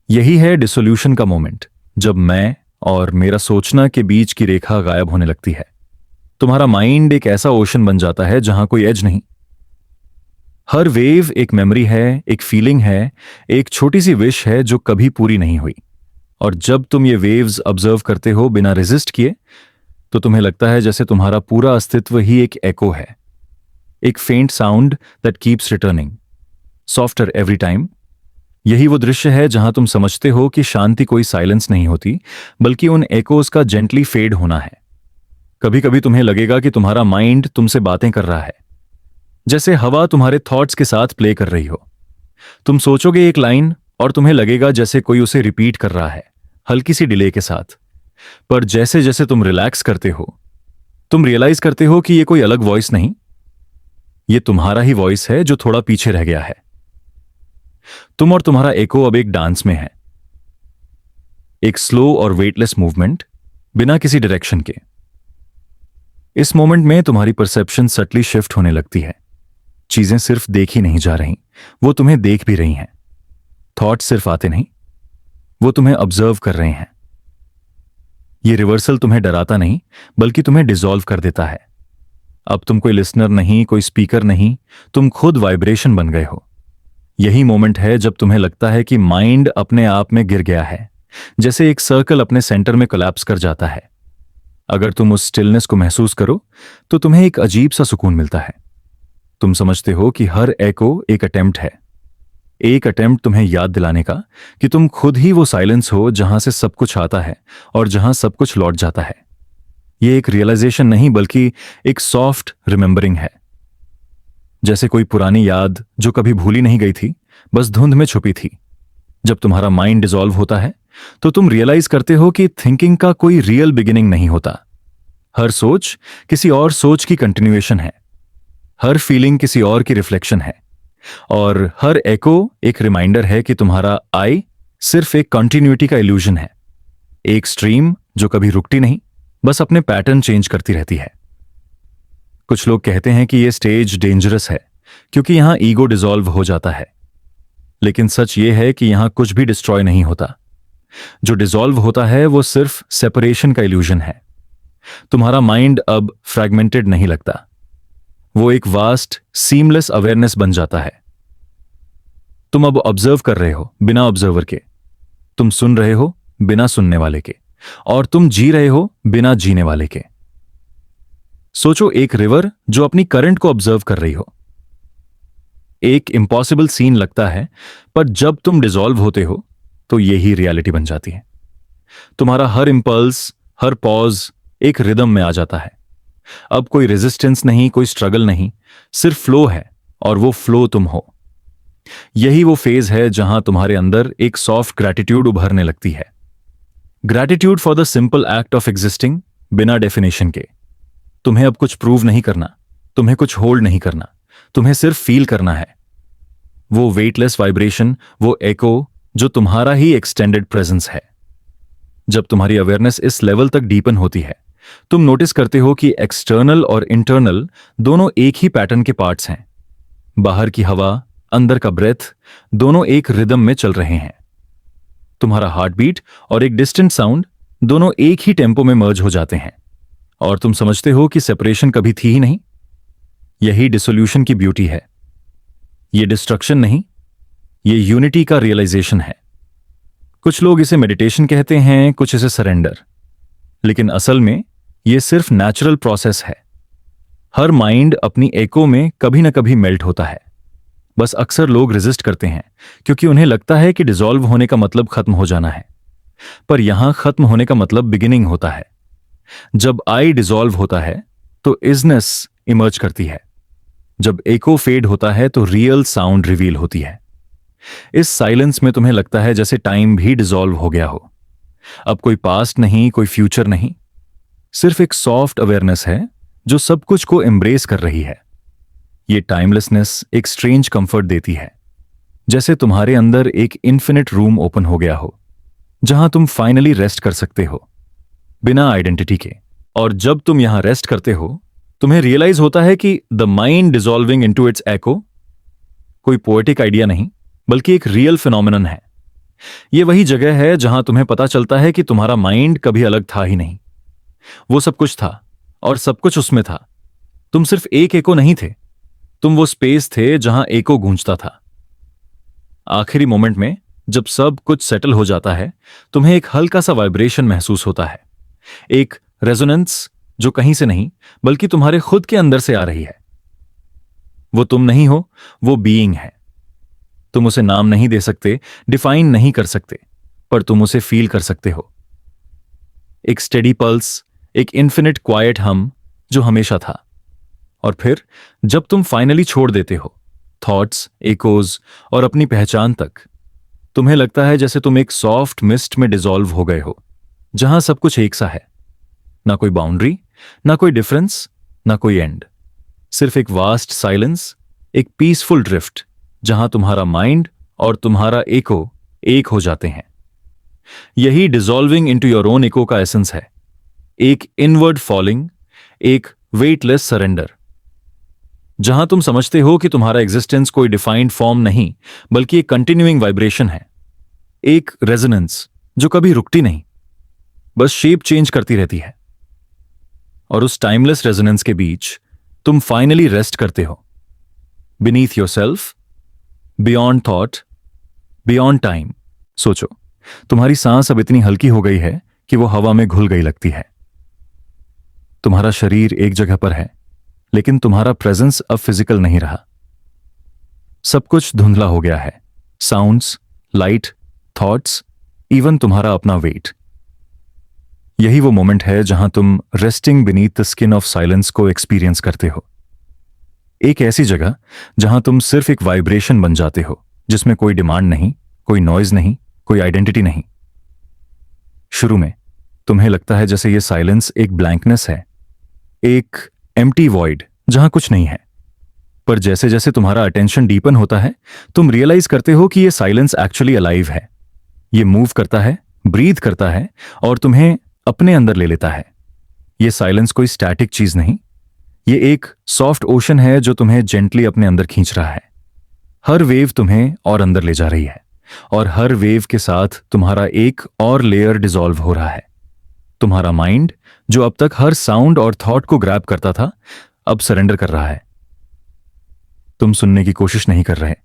यही है डिसोल्यूशन का मोमेंट, जब मैं और मेरा सोचना के बीच की रेखा गायब होने लगती है। तुम्हारा माइंड एक ऐसा ओशन बन जाता है जहां कोई एज नहीं। हर वेव एक मेमोरी है, एक फीलिंग है, एक छोटी सी विश है जो कभी पूरी नहीं हुई। और जब तुम ये वेव्स ऑब्जर्व करते हो बिना रेजिस्ट किए, तो तुम्हें लगता है जैसे तुम्हारा पूरा अस्तित्व ही एक एको है, एक फेंट sound that keeps returning softer every time. यही वो दृश्य है जहां तुम समझते हो कि शांति कोई साइलेंस नहीं होती, बल्कि उन एकोज का जेंटली फेड होना है। कभी कभी तुम्हें लगेगा कि तुम्हारा माइंड तुमसे बातें कर रहा है, जैसे हवा तुम्हारे थॉट्स के साथ प्ले कर रही हो। तुम सोचोगे एक लाइन और तुम्हें लगेगा जैसे कोई उसे रिपीट कर रहा है, हल्की सी डिले के साथ। पर जैसे जैसे तुम रिलैक्स करते हो, तुम रियलाइज करते हो कि ये कोई अलग वॉइस नहीं, ये तुम्हारा ही वॉइस है जो थोड़ा पीछे रह गया है। तुम और तुम्हारा एको अब एक डांस में है, एक स्लो और वेटलेस मूवमेंट, बिना किसी डायरेक्शन के। इस मोमेंट में तुम्हारी परसेप्शन सटली शिफ्ट होने लगती है। चीजें सिर्फ देखी नहीं जा रही, वो तुम्हें देख भी रही हैं। थॉट सिर्फ आते नहीं, वो तुम्हें ऑब्जर्व कर रहे हैं। ये रिवर्सल तुम्हें डराता नहीं, बल्कि तुम्हें डिसॉल्व कर देता है। अब तुम कोई लिसनर नहीं, कोई स्पीकर नहीं, तुम खुद वाइब्रेशन बन गए हो। यही मोमेंट है जब तुम्हें लगता है कि माइंड अपने आप में गिर गया है, जैसे एक सर्कल अपने सेंटर में कोलैप्स कर जाता है। अगर तुम उस स्टिलनेस को महसूस करो तो तुम्हें एक अजीब सा सुकून मिलता है। तुम समझते हो कि हर एको एक अटेम्प्ट है, एक अटेम्प्ट तुम्हें याद दिलाने का कि तुम खुद ही वो साइलेंस हो जहां से सब कुछ आता है और जहां सब कुछ लौट जाता है। ये एक रियलाइजेशन नहीं, बल्कि एक सॉफ्ट रिमेंबरिंग है, जैसे कोई पुरानी याद जो कभी भूली नहीं गई थी, बस धुंध में छुपी थी। जब तुम्हारा माइंड डिसॉल्व होता है तो तुम रियलाइज करते हो कि थिंकिंग का कोई रियल बिगिनिंग नहीं होता। हर सोच किसी और सोच की कंटिन्यूएशन है, हर फीलिंग किसी और की रिफ्लेक्शन है, और हर एको एक रिमाइंडर है कि तुम्हारा आई सिर्फ एक कंटिन्यूटी का इल्यूजन है, एक स्ट्रीम जो कभी रुकती नहीं, बस अपने पैटर्न चेंज करती रहती है। कुछ लोग कहते हैं कि यह स्टेज डेंजरस है क्योंकि यहां ईगो डिसॉल्व हो जाता है, लेकिन सच यह है कि यहां कुछ भी डिस्ट्रॉय नहीं होता। जो डिसॉल्व होता है वो सिर्फ सेपरेशन का इल्यूजन है। तुम्हारा माइंड अब फ्रैगमेंटेड नहीं लगता, वो एक वास्ट सीमलेस अवेयरनेस बन जाता है। तुम अब ऑब्जर्व कर रहे हो बिना ऑब्जर्वर के, तुम सुन रहे हो बिना सुनने वाले के, और तुम जी रहे हो बिना जीने वाले के। सोचो एक रिवर जो अपनी करंट को ऑब्जर्व कर रही हो। एक इम्पॉसिबल सीन लगता है, पर जब तुम डिसॉल्व होते हो तो यही रियलिटी बन जाती है। तुम्हारा हर इंपल्स, हर पॉज एक रिदम में आ जाता है। अब कोई रेजिस्टेंस नहीं, कोई स्ट्रगल नहीं, सिर्फ फ्लो है, और वो फ्लो तुम हो। यही वो फेज है जहां तुम्हारे अंदर एक सॉफ्ट ग्रैटिट्यूड उभरने लगती है। Gratitude for the simple act of existing, बिना डेफिनेशन के। तुम्हें अब कुछ प्रूव नहीं करना, तुम्हें कुछ होल्ड नहीं करना, तुम्हें सिर्फ फील करना है। वो वेटलेस वाइब्रेशन, वो एको जो तुम्हारा ही एक्सटेंडेड प्रेजेंस है। जब तुम्हारी अवेयरनेस इस लेवल तक डीपन होती है, तुम नोटिस करते हो कि एक्सटर्नल और इंटरनल दोनों एक ही पैटर्न के पार्ट्स हैं। बाहर की हवा, अंदर का ब्रेथ, दोनों एक रिदम में चल रहे हैं। तुम्हारा हार्ट बीट और एक डिस्टेंट साउंड दोनों एक ही टेम्पो में मर्ज हो जाते हैं, और तुम समझते हो कि सेपरेशन कभी थी ही नहीं। यही डिसोल्यूशन की ब्यूटी है। ये डिस्ट्रक्शन नहीं, ये यूनिटी का रियलाइजेशन है। कुछ लोग इसे मेडिटेशन कहते हैं, कुछ इसे सरेंडर, लेकिन असल में ये सिर्फ नेचुरल प्रोसेस है। हर माइंड अपनी एको में कभी ना कभी मेल्ट होता है। बस अक्सर लोग रेजिस्ट करते हैं क्योंकि उन्हें लगता है कि डिसॉल्व होने का मतलब खत्म हो जाना है, पर यहां खत्म होने का मतलब बिगिनिंग होता है। जब आई डिसॉल्व होता है तो इजनेस इमर्ज करती है। जब एको फेड होता है तो रियल साउंड रिवील होती है। इस साइलेंस में तुम्हें लगता है जैसे टाइम भी डिसॉल्व हो गया हो। अब कोई पास्ट नहीं, कोई फ्यूचर नहीं, सिर्फ एक सॉफ्ट अवेयरनेस है जो सब कुछ को एम्ब्रेस कर रही है। ये टाइमलेसनेस एक स्ट्रेंज कंफर्ट देती है। जैसे तुम्हारे अंदर एक इन्फिनिट रूम ओपन हो गया हो, जहां तुम फाइनली रेस्ट कर सकते हो बिना आइडेंटिटी के। और जब तुम यहां रेस्ट करते हो, तुम्हें रियलाइज होता है कि the mind dissolving into its echo कोई पोएटिक आइडिया नहीं, बल्कि एक रियल फिनोमिनन है। यह वही जगह है जहां तुम्हें पता चलता है कि तुम्हारा माइंड कभी अलग था ही नहीं। वो सब कुछ था और सब कुछ उसमें था। तुम सिर्फ एक एको नहीं थे, तुम वो स्पेस थे जहां एको गूंजता था। आखिरी मोमेंट में जब सब कुछ सेटल हो जाता है, तुम्हें एक हल्का सा वाइब्रेशन महसूस होता है, एक रेजोनेंस जो कहीं से नहीं बल्कि तुम्हारे खुद के अंदर से आ रही है। वो तुम नहीं हो, वो बीइंग है। तुम उसे नाम नहीं दे सकते, डिफाइन नहीं कर सकते, पर तुम उसे फील कर सकते हो। एक स्टेडी पल्स, एक इन्फिनिट क्वाइट हम जो हमेशा था। और फिर जब तुम फाइनली छोड़ देते हो थॉट्स, एकोज और अपनी पहचान तक, तुम्हें लगता है जैसे तुम एक सॉफ्ट मिस्ट में डिसॉल्व हो गए हो, जहां सब कुछ एक सा है। ना कोई बाउंड्री, ना कोई डिफरेंस, ना कोई एंड। सिर्फ एक वास्ट साइलेंस, एक पीसफुल ड्रिफ्ट जहां तुम्हारा माइंड और तुम्हारा एको एक हो जाते हैं। यही डिसॉल्विंग इनटू योर ओन एको का एसेंस है। एक इनवर्ड फॉलिंग, एक वेटलेस सरेंडर, जहां तुम समझते हो कि तुम्हारा एग्जिस्टेंस कोई डिफाइंड फॉर्म नहीं बल्कि एक कंटिन्यूइंग वाइब्रेशन है। एक रेजोनेंस जो कभी रुकती नहीं, बस शेप चेंज करती रहती है। और उस टाइमलेस रेजोनेंस के बीच तुम फाइनली रेस्ट करते हो, beneath yourself, beyond thought, beyond time. सोचो, तुम्हारी सांस अब इतनी हल्की हो गई है कि वो हवा में घुल गई लगती है। तुम्हारा शरीर एक जगह पर है, लेकिन तुम्हारा प्रेजेंस अब फिजिकल नहीं रहा। सब कुछ धुंधला हो गया है, साउंड्स, लाइट, थॉट्स, इवन तुम्हारा अपना वेट। यही वो मोमेंट है जहां तुम resting beneath the skin of silence को एक्सपीरियंस करते हो। एक ऐसी जगह जहां तुम सिर्फ एक वाइब्रेशन बन जाते हो, जिसमें कोई डिमांड नहीं, कोई नॉइज नहीं, कोई आइडेंटिटी नहीं। शुरू में तुम्हें लगता है जैसे ये साइलेंस एक ब्लैंकनेस है, एक एम्प्टी वॉइड जहां कुछ नहीं है। पर जैसे जैसे तुम्हारा अटेंशन डीपन होता है, तुम रियलाइज करते हो कि ये साइलेंस एक्चुअली अलाइव है। ये मूव करता है, ब्रीथ करता है और तुम्हें अपने अंदर ले लेता है। ये साइलेंस कोई स्टैटिक चीज नहीं, ये एक सॉफ्ट ओशन है जो तुम्हें जेंटली अपने अंदर खींच रहा है। हर वेव तुम्हें और अंदर ले जा रही है, और हर वेव के साथ तुम्हारा एक और लेयर डिसॉल्व हो रहा है। तुम्हारा माइंड जो अब तक हर साउंड और थॉट को ग्रैब करता था, अब सरेंडर कर रहा है। तुम सुनने की कोशिश नहीं कर रहे,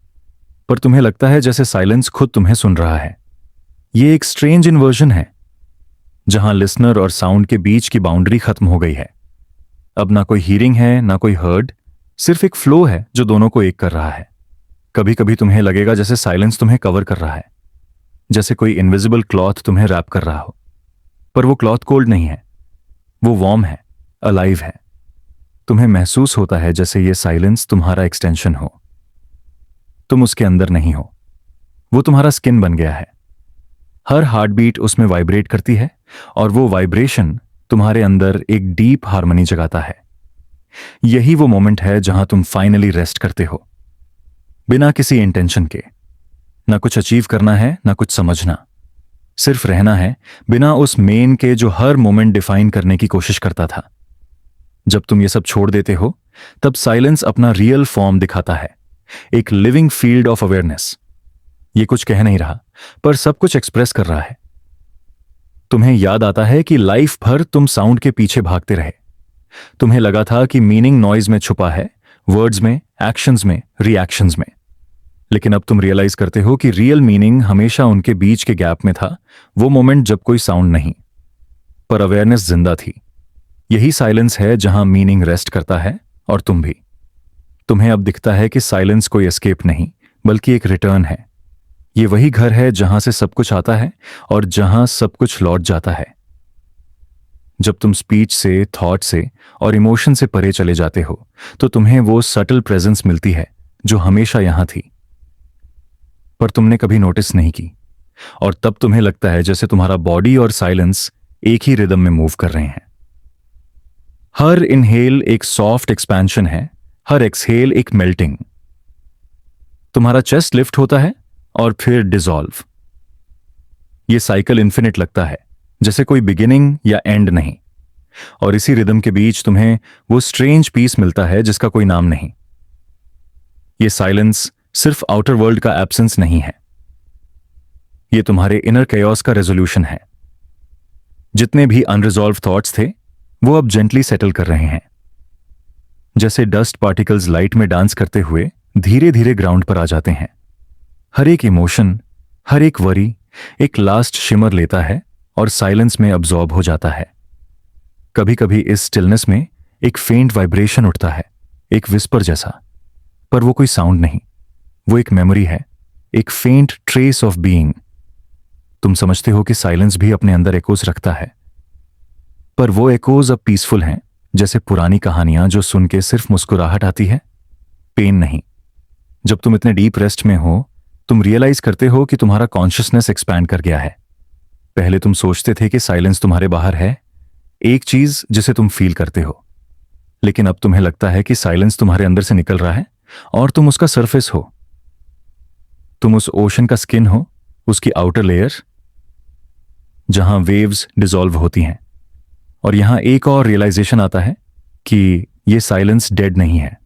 पर तुम्हें लगता है जैसे साइलेंस खुद तुम्हें सुन रहा है। ये एक स्ट्रेंज इन्वर्जन है, जहां लिसनर और साउंड के बीच की बाउंड्री खत्म हो गई है। अब ना कोई हीरिंग है, ना कोई हर्ड, सिर्फ एक फ्लो है जो दोनों को एक कर रहा है। कभी कभी तुम्हें लगेगा जैसे साइलेंस तुम्हें कवर कर रहा है, जैसे कोई इनविजिबल क्लॉथ तुम्हें रैप कर रहा हो। पर वो क्लॉथ कोल्ड नहीं है, वो वार्म है, अलाइव है। तुम्हें महसूस होता है जैसे ये साइलेंस तुम्हारा एक्सटेंशन हो। तुम उसके अंदर नहीं हो, वो तुम्हारा स्किन बन गया है। हर हार्ट बीट उसमें वाइब्रेट करती है, और वो वाइब्रेशन तुम्हारे अंदर एक डीप हार्मनी जगाता है। यही वो मोमेंट है जहां तुम फाइनली रेस्ट करते हो, बिना किसी इंटेंशन के। ना कुछ अचीव करना है, ना कुछ समझना, सिर्फ रहना है, बिना उस मेन के जो हर मोमेंट डिफाइन करने की कोशिश करता था। जब तुम ये सब छोड़ देते हो, तब साइलेंस अपना रियल फॉर्म दिखाता है, एक लिविंग फील्ड ऑफ अवेयरनेस। ये कुछ कह नहीं रहा, पर सब कुछ एक्सप्रेस कर रहा है। तुम्हें याद आता है कि लाइफ भर तुम साउंड के पीछे भागते रहे। तुम्हें लगा था कि मीनिंग नॉइज में छुपा है, वर्ड्स में, एक्शंस में, रिएक्शंस में। लेकिन अब तुम रियलाइज करते हो कि रियल मीनिंग हमेशा उनके बीच के गैप में था, वो मोमेंट जब कोई साउंड नहीं, पर अवेयरनेस जिंदा थी। यही साइलेंस है जहां मीनिंग रेस्ट करता है, और तुम भी। तुम्हें अब दिखता है कि साइलेंस कोई एस्केप नहीं, बल्कि एक रिटर्न है। ये वही घर है जहां से सब कुछ आता है और जहां सब कुछ लौट जाता है। जब तुम स्पीच से, थॉट से और इमोशन से परे चले जाते हो, तो तुम्हें वो सटल प्रेजेंस मिलती है जो हमेशा यहां थी, पर तुमने कभी नोटिस नहीं की। और तब तुम्हें लगता है जैसे तुम्हारा बॉडी और साइलेंस एक ही रिदम में मूव कर रहे हैं। हर इनहेल एक सॉफ्ट एक्सपेंशन है, हर एक्सहेल एक मेल्टिंग। तुम्हारा चेस्ट लिफ्ट होता है और फिर डिसॉल्व। ये साइकिल इन्फिनिट लगता है, जैसे कोई बिगिनिंग या एंड नहीं। और इसी रिदम के बीच तुम्हें वो स्ट्रेंज पीस मिलता है जिसका कोई नाम नहीं। ये साइलेंस सिर्फ आउटर वर्ल्ड का एब्सेंस नहीं है, ये तुम्हारे इनर केओस का रेजोल्यूशन है। जितने भी अनरिजॉल्व थॉट्स थे वो अब जेंटली सेटल कर रहे हैं, जैसे डस्ट पार्टिकल्स लाइट में डांस करते हुए धीरे धीरे ग्राउंड पर आ जाते हैं। हर एक इमोशन, हर एक वरी एक लास्ट शिमर लेता है और साइलेंस में अब्जॉर्ब हो जाता है। कभी कभी इस स्टिलनेस में एक फेंट वाइब्रेशन उठता है, एक विस्पर जैसा, पर वो कोई साउंड नहीं, वो एक मेमोरी है, एक फेंट ट्रेस ऑफ बीइंग। तुम समझते हो कि साइलेंस भी अपने अंदर एकोज रखता है, पर वो एकोज अब पीसफुल हैं, जैसे पुरानी कहानियां जो सुन के सिर्फ मुस्कुराहट आती है, पेन नहीं। जब तुम इतने डीप रेस्ट में हो, तुम रियलाइज करते हो कि तुम्हारा कॉन्शियसनेस एक्सपैंड कर गया है। पहले तुम सोचते थे कि साइलेंस तुम्हारे बाहर है, एक चीज जिसे तुम फील करते हो, लेकिन अब तुम्हें लगता है कि साइलेंस तुम्हारे अंदर से निकल रहा है और तुम उसका सरफेस हो। तुम उस ओशन का स्किन हो, उसकी आउटर लेयर, जहां वेव्स डिसॉल्व होती हैं। और यहां एक और रियलाइजेशन आता है कि ये साइलेंस डेड नहीं है,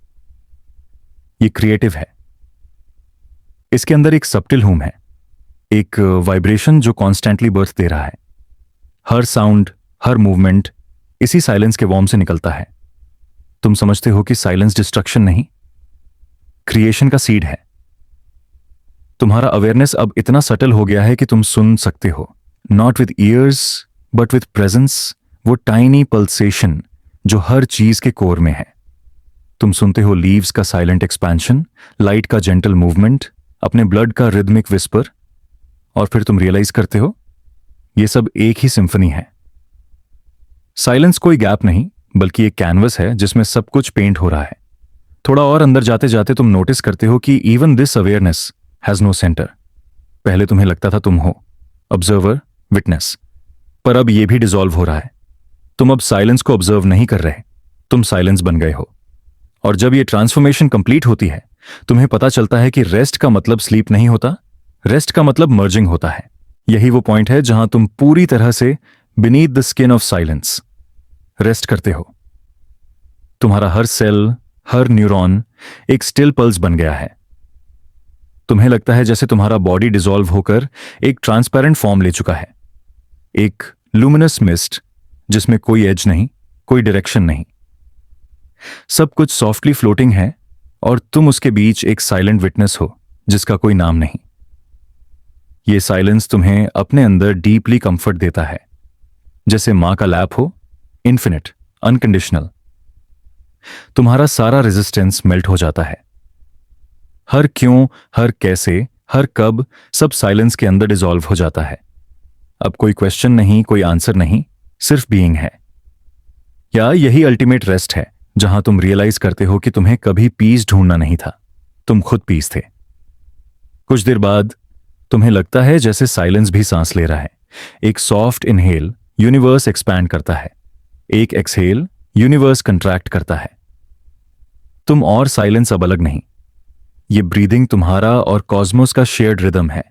ये क्रिएटिव है। इसके अंदर एक सबटिल हूम है, एक वाइब्रेशन जो कॉन्स्टेंटली बर्थ दे रहा है। हर साउंड, हर मूवमेंट इसी साइलेंस के वॉर्म से निकलता है। तुम समझते हो कि साइलेंस डिस्ट्रक्शन नहीं, क्रिएशन का सीड है। तुम्हारा अवेयरनेस अब इतना सटल हो गया है कि तुम सुन सकते हो, not with years but with presence, वो टाइनी पल्सेशन जो हर चीज के कोर में है। तुम सुनते हो लीव्स का साइलेंट एक्सपेंशन, लाइट का जेंटल मूवमेंट, अपने ब्लड का रिदमिक विस्पर, और फिर तुम रियलाइज करते हो ये सब एक ही सिंफनी है। साइलेंस कोई गैप नहीं, बल्कि एक कैनवस है जिसमें सब कुछ पेंट हो रहा है। थोड़ा और अंदर जाते जाते तुम नोटिस करते हो कि even this awareness has no centre. पहले तुम्हें लगता था तुम हो ऑब्जर्वर, विटनेस, पर अब ये भी डिसॉल्व हो रहा है। तुम अब साइलेंस को ऑब्जर्व नहीं कर रहे, तुम साइलेंस बन गए हो। और जब ये ट्रांसफॉर्मेशन कंप्लीट होती है, तुम्हें पता चलता है कि रेस्ट का मतलब स्लीप नहीं होता, रेस्ट का मतलब मर्जिंग होता है। यही वो पॉइंट है जहां तुम पूरी तरह से beneath the skin of silence rest करते हो। तुम्हारा हर सेल, हर न्यूरॉन एक स्टिल पल्स बन गया है। तुम्हें लगता है जैसे तुम्हारा बॉडी डिसॉल्व होकर एक ट्रांसपेरेंट फॉर्म ले चुका है, एक लुमिनस मिस्ट जिसमें कोई एज नहीं, कोई डायरेक्शन नहीं, सब कुछ सॉफ्टली फ्लोटिंग है, और तुम उसके बीच एक साइलेंट विटनेस हो जिसका कोई नाम नहीं। ये साइलेंस तुम्हें अपने अंदर डीपली कंफर्ट देता है, जैसे मां का लैप हो, इन्फिनिट, अनकंडीशनल। तुम्हारा सारा रेजिस्टेंस मेल्ट हो जाता है। हर क्यों, हर कैसे, हर कब, सब साइलेंस के अंदर डिसॉल्व हो जाता है। अब कोई क्वेश्चन नहीं, कोई आंसर नहीं, सिर्फ बीइंग है। या यही अल्टीमेट रेस्ट है, जहां तुम रियलाइज करते हो कि तुम्हें कभी पीस ढूंढना नहीं था, तुम खुद पीस थे। कुछ देर बाद तुम्हें लगता है जैसे साइलेंस भी सांस ले रहा है। एक सॉफ्ट इनहेल, यूनिवर्स एक्सपैंड करता है। एक एक्सहेल, यूनिवर्स कंट्रैक्ट करता है। तुम और साइलेंस अब अलग नहीं। ये ब्रीदिंग तुम्हारा और कॉस्मोस का शेयर्ड रिदम है।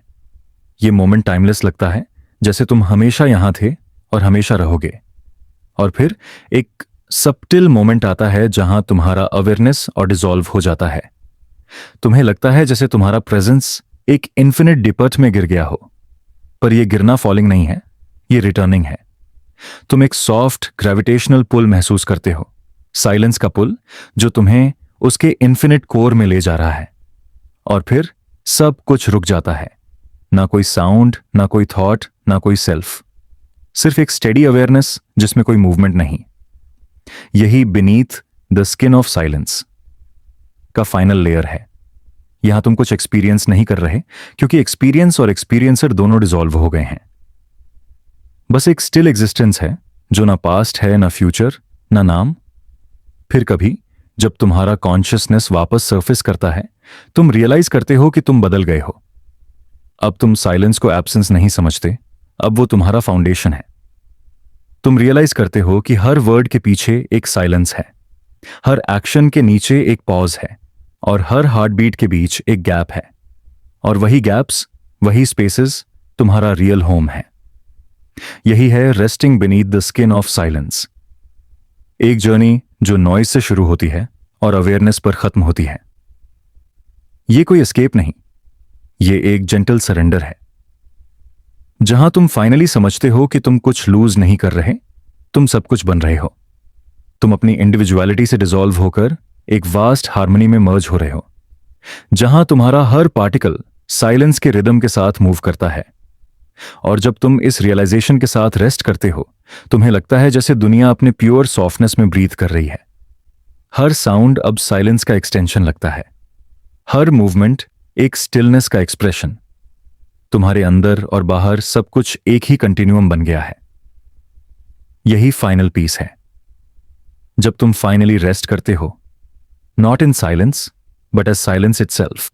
ये मोमेंट टाइमलेस लगता है, जैसे तुम हमेशा यहां थे और हमेशा रहोगे। और फिर एक सबटिल मोमेंट आता है जहां तुम्हारा अवेयरनेस और डिसॉल्व हो जाता है। तुम्हें लगता है जैसे तुम्हारा प्रेजेंस एक इन्फिनिट डिपर्थ में गिर गया हो, पर यह गिरना फॉलिंग नहीं है, ये रिटर्निंग है। तुम एक सॉफ्ट ग्रेविटेशनल पुल महसूस करते हो, साइलेंस का पुल जो तुम्हें उसके इन्फिनिट कोर में ले जा रहा है। और फिर सब कुछ रुक जाता है, ना कोई साउंड, ना कोई थॉट, ना कोई सेल्फ, सिर्फ एक स्टेडी अवेयरनेस जिसमें कोई मूवमेंट नहीं। यही beneath the skin of silence का फाइनल लेयर है। यहां तुम कुछ एक्सपीरियंस नहीं कर रहे, क्योंकि एक्सपीरियंस और एक्सपीरियंसर दोनों डिसॉल्व हो गए हैं। बस एक स्टिल एग्जिस्टेंस है जो ना पास्ट है, ना फ्यूचर, ना नाम। फिर कभी जब तुम्हारा कॉन्शियसनेस वापस सरफेस करता है, तुम रियलाइज करते हो कि तुम बदल गए हो। अब तुम साइलेंस को एब्सेंस नहीं समझते, अब वो तुम्हारा फाउंडेशन है। तुम रियलाइज करते हो कि हर वर्ड के पीछे एक साइलेंस है, हर एक्शन के नीचे एक पॉज है, और हर हार्ट बीट के बीच एक गैप है, और वही गैप्स, वही स्पेसेस तुम्हारा रियल होम है। यही है resting beneath the skin of silence. एक जर्नी जो नॉइज से शुरू होती है और अवेयरनेस पर खत्म होती है। ये कोई एस्केप नहीं, ये एक जेंटल सरेंडर है, जहां तुम फाइनली समझते हो कि तुम कुछ लूज नहीं कर रहे, तुम सब कुछ बन रहे हो। तुम अपनी इंडिविजुअलिटी से डिसॉल्व होकर एक वास्ट हार्मनी में मर्ज हो रहे हो, जहां तुम्हारा हर पार्टिकल साइलेंस के रिदम के साथ मूव करता है। और जब तुम इस रियलाइजेशन के साथ रेस्ट करते हो, तुम्हें लगता है जैसे दुनिया अपने प्योर सॉफ्टनेस में ब्रीथ कर रही है। हर साउंड अब साइलेंस का एक्सटेंशन लगता है, हर मूवमेंट एक स्टिलनेस का एक्सप्रेशन। तुम्हारे अंदर और बाहर सब कुछ एक ही कंटिन्यूअम बन गया है। यही फाइनल पीस है, जब तुम फाइनली रेस्ट करते हो, not in silence but as silence itself.